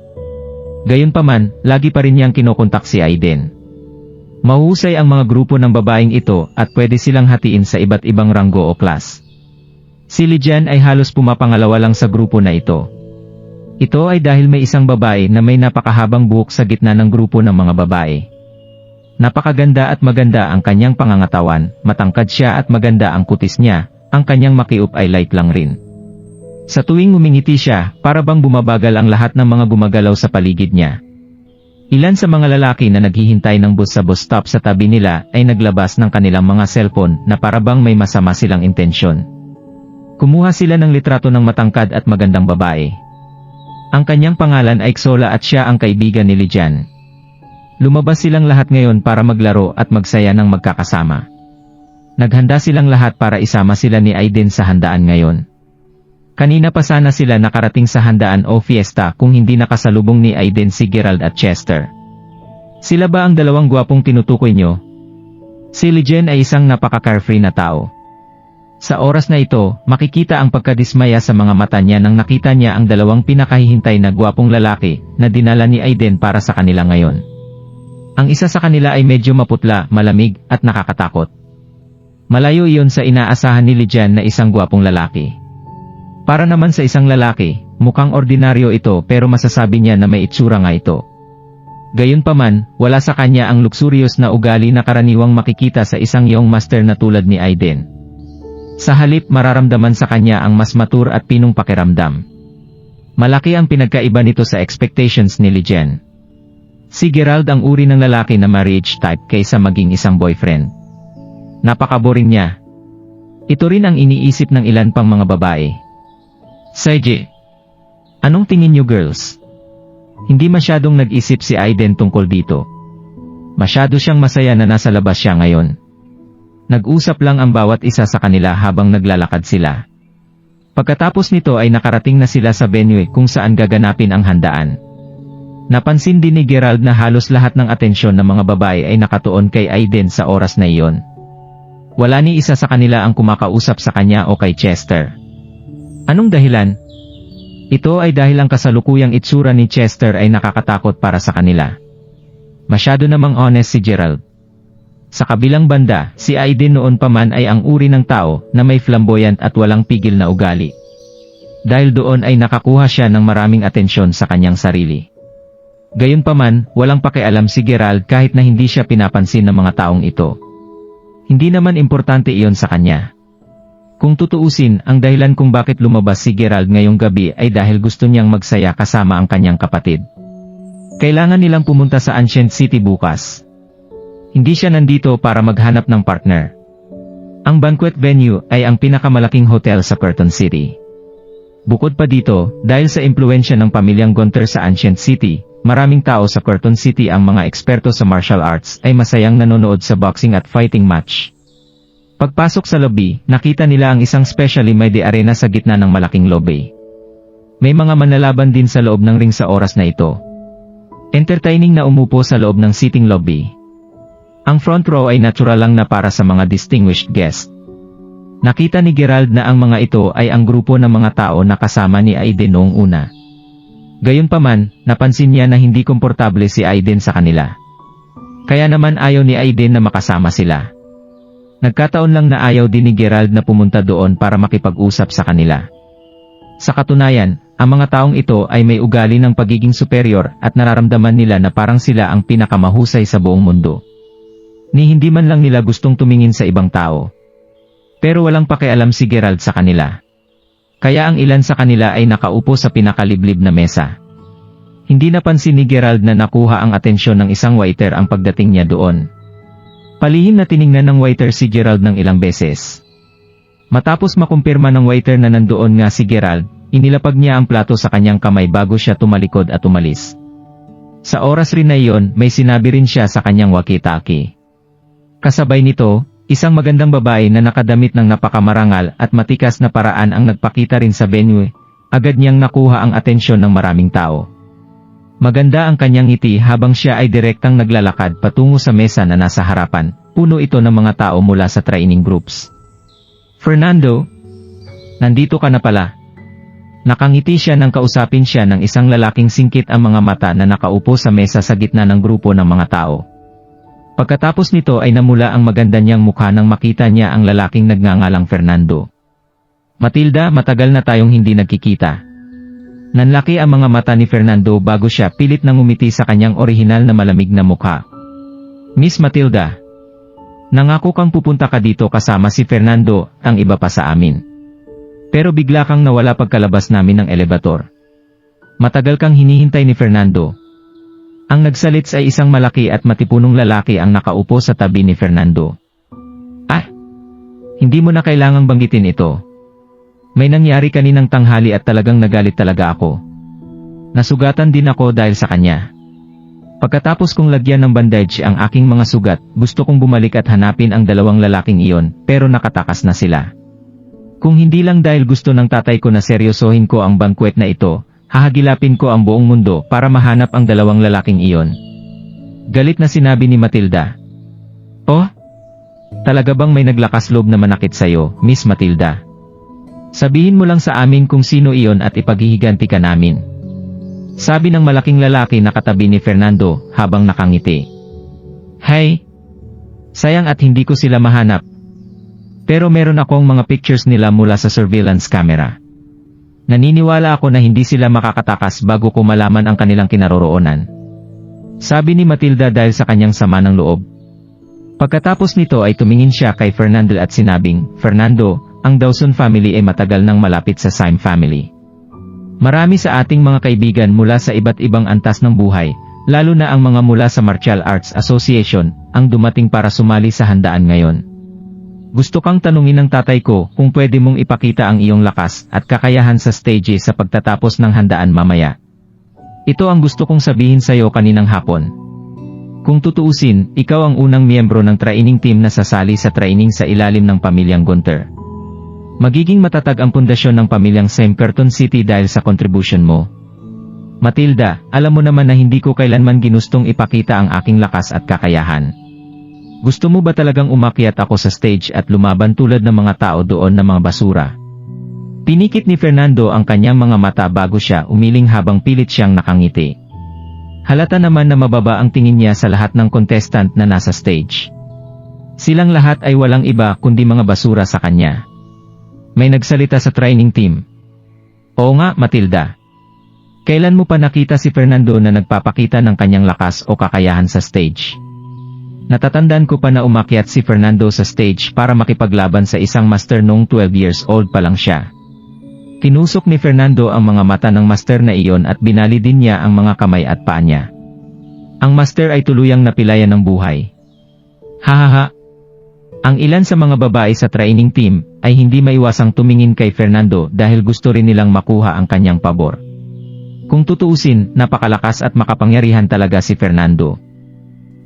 Gayunpaman, lagi pa rin niyang kinokontak si Aiden. Mahusay ang mga grupo ng babaeng ito at pwede silang hatiin sa iba't ibang ranggo o class. Si Lijan ay halos pumapangalawa lang sa grupo na ito. Ito ay dahil may isang babae na may napakahabang buhok sa gitna ng grupo ng mga babae. Napakaganda at maganda ang kanyang pangangatawan, matangkad siya at maganda ang kutis niya. Ang kanyang makiup ay light lang rin. Sa tuwing umingiti siya, para bang bumabagal ang lahat ng mga gumagalaw sa paligid niya. Ilan sa mga lalaki na naghihintay ng bus sa bus stop sa tabi nila ay naglabas ng kanilang mga cellphone na para bang may masama silang intensyon. Kumuha sila ng litrato ng matangkad at magandang babae. Ang kanyang pangalan ay Xola at siya ang kaibigan ni Lijan. Lumabas silang lahat ngayon para maglaro at magsaya ng magkakasama. Naghanda silang lahat para isama sila ni Aiden sa handaan ngayon. Kanina pa sana sila nakarating sa handaan o fiesta kung hindi nakasalubong ni Aiden si Gerald at Chester. Sila ba ang 2 gwapong tinutukoy nyo? Si Lijan ay isang napaka-carefree na tao. Sa oras na ito, makikita ang pagkadismaya sa mga mata niya nang nakita niya ang 2 pinakahihintay na gwapong lalaki na dinala ni Aiden para sa kanila ngayon. Ang isa sa kanila ay medyo maputla, malamig, at nakakatakot. Malayo iyon sa inaasahan ni Lijan na isang gwapong lalaki. Para naman sa isang lalaki, mukhang ordinaryo ito pero masasabi niya na may itsura nga ito. Gayunpaman, wala sa kanya ang luxurious na ugali na karaniwang makikita sa isang young master na tulad ni Aiden. Sa halip mararamdaman sa kanya ang mas mature at pinong pakiramdam. Malaki ang pinagkaiba nito sa expectations ni Lijan. Si Gerald ang uri ng lalaki na marriage type kaysa maging isang boyfriend. Napakaboring niya. Ito rin ang iniisip ng ilan pang mga babae. Sige. Anong tingin niyo girls? Hindi masyadong nag-isip si Aiden tungkol dito. Masyado siyang masaya na nasa labas siya ngayon. Nag-usap lang ang bawat isa sa kanila habang naglalakad sila. Pagkatapos nito ay nakarating na sila sa venue kung saan gaganapin ang handaan. Napansin din ni Gerald na halos lahat ng atensyon ng mga babae ay nakatuon kay Aiden sa oras na iyon. Wala ni isa sa kanila ang kumakausap sa kanya o kay Chester. Anong dahilan? Ito ay dahil ang kasalukuyang itsura ni Chester ay nakakatakot para sa kanila. Masyado namang honest si Gerald. Sa kabilang banda, si Aiden noon pa man ay ang uri ng tao na may flamboyant at walang pigil na ugali. Dahil doon ay nakakuha siya ng maraming atensyon sa kanyang sarili. Gayunpaman, walang pakialam si Gerald kahit na hindi siya pinapansin ng mga taong ito. Hindi naman importante iyon sa kanya. Kung tutuusin, ang dahilan kung bakit lumabas si Gerald ngayong gabi ay dahil gusto niyang magsaya kasama ang kanyang kapatid. Kailangan nilang pumunta sa Ancient City bukas. Hindi siya nandito para maghanap ng partner. Ang banquet venue ay ang pinakamalaking hotel sa Curtin City. Bukod pa dito, dahil sa impluensya ng pamilyang Gunter sa Ancient City, maraming tao sa Curtin City ang mga eksperto sa martial arts ay masayang nanonood sa boxing at fighting match. Pagpasok sa lobby, nakita nila ang isang specially made arena sa gitna ng malaking lobby. May mga manlalaban din sa loob ng ring sa oras na ito. Entertaining na umupo sa loob ng sitting lobby. Ang front row ay natural lang na para sa mga distinguished guest. Nakita ni Gerald na ang mga ito ay ang grupo ng mga tao na kasama ni Aiden noong una. Gayunpaman, napansin niya na hindi komportable si Aiden sa kanila. Kaya naman ayaw ni Aiden na makasama sila. Nagkataon lang na ayaw din ni Gerald na pumunta doon para makipag-usap sa kanila. Sa katunayan, ang mga taong ito ay may ugali ng pagiging superior at nararamdaman nila na parang sila ang pinakamahusay sa buong mundo. Ni hindi man lang nila gustong tumingin sa ibang tao. Pero walang pakialam si Gerald sa kanila. Kaya ang ilan sa kanila ay nakaupo sa pinakaliblib na mesa. Hindi napansin ni Gerald na nakuha ang atensyon ng isang waiter ang pagdating niya doon. Palihim na tiningnan ng waiter si Gerald ng ilang beses. Matapos makumpirma ng waiter na nandoon nga si Gerald, inilapag niya ang plato sa kanyang kamay bago siya tumalikod at umalis. Sa oras rin na iyon, may sinabi rin siya sa kanyang walkie-talkie. Kasabay nito, isang magandang babae na nakadamit ng napakamarangal at matikas na paraan ang nagpakita rin sa venue. Agad niyang nakuha ang atensyon ng maraming tao. Maganda ang kanyang ngiti habang siya ay direktang naglalakad patungo sa mesa na nasa harapan. Puno ito ng mga tao mula sa training groups. Fernando, nandito ka na pala. Nakangiti siya nang kausapin siya ng isang lalaking singkit ang mga mata na nakaupo sa mesa sa gitna ng grupo ng mga tao. Pagkatapos nito ay namula ang maganda niyang mukha nang makita niya ang lalaking nagngangalang Fernando. Matilda, matagal na tayong hindi nagkikita. Nanlaki ang mga mata ni Fernando bago siya pilit nang umiti sa kanyang orihinal na malamig na mukha. Miss Matilda, nangako kang pupunta ka dito kasama si Fernando, ang iba pa sa amin. Pero bigla kang nawala pagkalabas namin ng elevator. Matagal kang hinihintay ni Fernando. Ang nagsalits ay isang malaki at matipunong lalaki ang nakaupo sa tabi ni Fernando. Ah! Hindi mo na kailangang banggitin ito. May nangyari kaninang tanghali at talagang nagalit talaga ako. Nasugatan din ako dahil sa kanya. Pagkatapos kong lagyan ng bandage ang aking mga sugat, gusto kong bumalik at hanapin ang dalawang lalaking iyon, pero nakatakas na sila. Kung hindi lang dahil gusto ng tatay ko na seryosohin ko ang banquet na ito, hahagilapin ko ang buong mundo para mahanap ang dalawang lalaking iyon. Galit na sinabi ni Matilda. Oh? Talaga bang may naglakas loob na manakit sa'yo, Miss Matilda? Sabihin mo lang sa amin kung sino iyon at ipaghihiganti ka namin. Sabi ng malaking lalaki na katabi ni Fernando habang nakangiti. Hay! Sayang at hindi ko sila mahanap. Pero meron akong mga pictures nila mula sa surveillance camera. Naniniwala ako na hindi sila makakatakas bago ko malaman ang kanilang kinaroroonan. Sabi ni Matilda dahil sa kanyang sama ng loob. Pagkatapos nito ay tumingin siya kay Fernando at sinabing, Fernando, ang Dawson family ay matagal nang malapit sa Syme family. Marami sa ating mga kaibigan mula sa iba't ibang antas ng buhay, lalo na ang mga mula sa Martial Arts Association, ang dumating para sumali sa handaan ngayon. Gusto kang tanungin ng tatay ko kung pwede mong ipakita ang iyong lakas at kakayahan sa stage sa pagtatapos ng handaan mamaya. Ito ang gusto kong sabihin sa iyo kaninang hapon. Kung tutuusin, ikaw ang unang miyembro ng training team na sasali sa training sa ilalim ng pamilyang Gunter. Magiging matatag ang pundasyon ng pamilyang Syme Curtain City dahil sa contribution mo. Matilda, alam mo naman na hindi ko kailanman ginustong ipakita ang aking lakas at kakayahan. Gusto mo ba talagang umakyat ako sa stage at lumaban tulad ng mga tao doon na mga basura? Pinikit ni Fernando ang kanyang mga mata bago siya umiling habang pilit siyang nakangiti. Halata naman na mababa ang tingin niya sa lahat ng contestant na nasa stage. Silang lahat ay walang iba kundi mga basura sa kanya. May nagsalita sa training team. Oo nga, Matilda. Kailan mo pa nakita si Fernando na nagpapakita ng kanyang lakas o kakayahan sa stage? Natatandaan ko pa na umakyat si Fernando sa stage para makipaglaban sa isang master noong 12 years old pa lang siya. Tinusok ni Fernando ang mga mata ng master na iyon at binali din niya ang mga kamay at paa niya. Ang master ay tuluyang napilayan ng buhay. Hahaha. Ang ilan sa mga babae sa training team ay hindi maiwasang tumingin kay Fernando dahil gusto rin nilang makuha ang kanyang pabor. Kung tutuusin, napakalakas at makapangyarihan talaga si Fernando.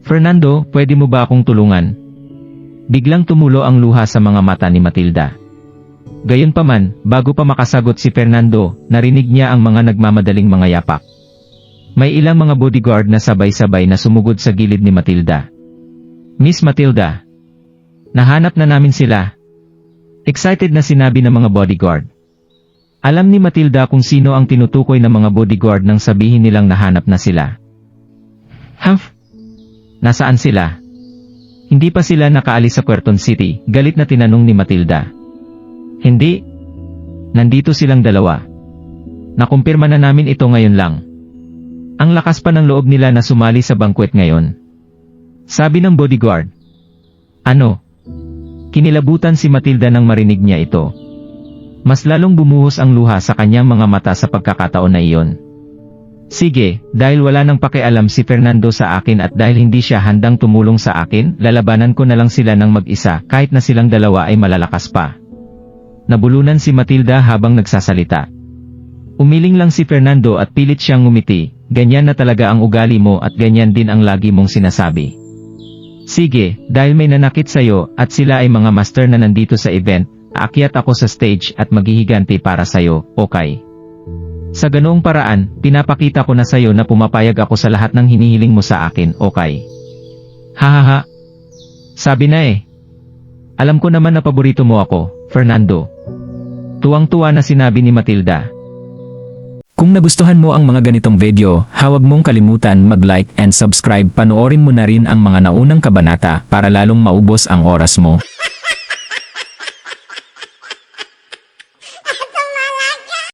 Fernando, pwede mo ba akong tulungan? Biglang tumulo ang luha sa mga mata ni Matilda. Gayunpaman, bago pa makasagot si Fernando, narinig niya ang mga nagmamadaling mga yapak. May ilang mga bodyguard na sabay-sabay na sumugod sa gilid ni Matilda. Miss Matilda, nahanap na namin sila. Excited na sinabi ng mga bodyguard. Alam ni Matilda kung sino ang tinutukoy ng mga bodyguard nang sabihin nilang nahanap na sila. Humph! Nasaan sila? Hindi pa sila nakaalis sa Quezon City, galit na tinanong ni Matilda. Hindi. Nandito silang dalawa. Nakumpirma na namin ito ngayon lang. Ang lakas pa ng loob nila na sumali sa banquet ngayon. Sabi ng bodyguard. Ano? Kinilabutan si Matilda nang marinig niya ito. Mas lalong bumuhos ang luha sa kanyang mga mata sa pagkakataon na iyon. Sige, dahil wala nang pakialam si Fernando sa akin at dahil hindi siya handang tumulong sa akin, lalabanan ko na lang sila ng mag-isa kahit na silang dalawa ay malalakas pa. Nabulunan si Matilda habang nagsasalita. Umiling lang si Fernando at pilit siyang ngumiti, ganyan na talaga ang ugali mo at ganyan din ang lagi mong sinasabi. Sige, dahil may nanakit sa'yo at sila ay mga master na nandito sa event, aakyat ako sa stage at maghihiganti para sa'yo, okay? Sa ganoong paraan, pinapakita ko na sa'yo na pumapayag ako sa lahat ng hinihiling mo sa akin, okay? Hahaha. Sabi na eh. Alam ko naman na paborito mo ako, Fernando. Tuwang-tuwa na sinabi ni Matilda. Kung nagustuhan mo ang mga ganitong video, huwag mong kalimutan mag-like and subscribe. Panoorin mo na rin ang mga naunang kabanata para lalong maubos ang oras mo.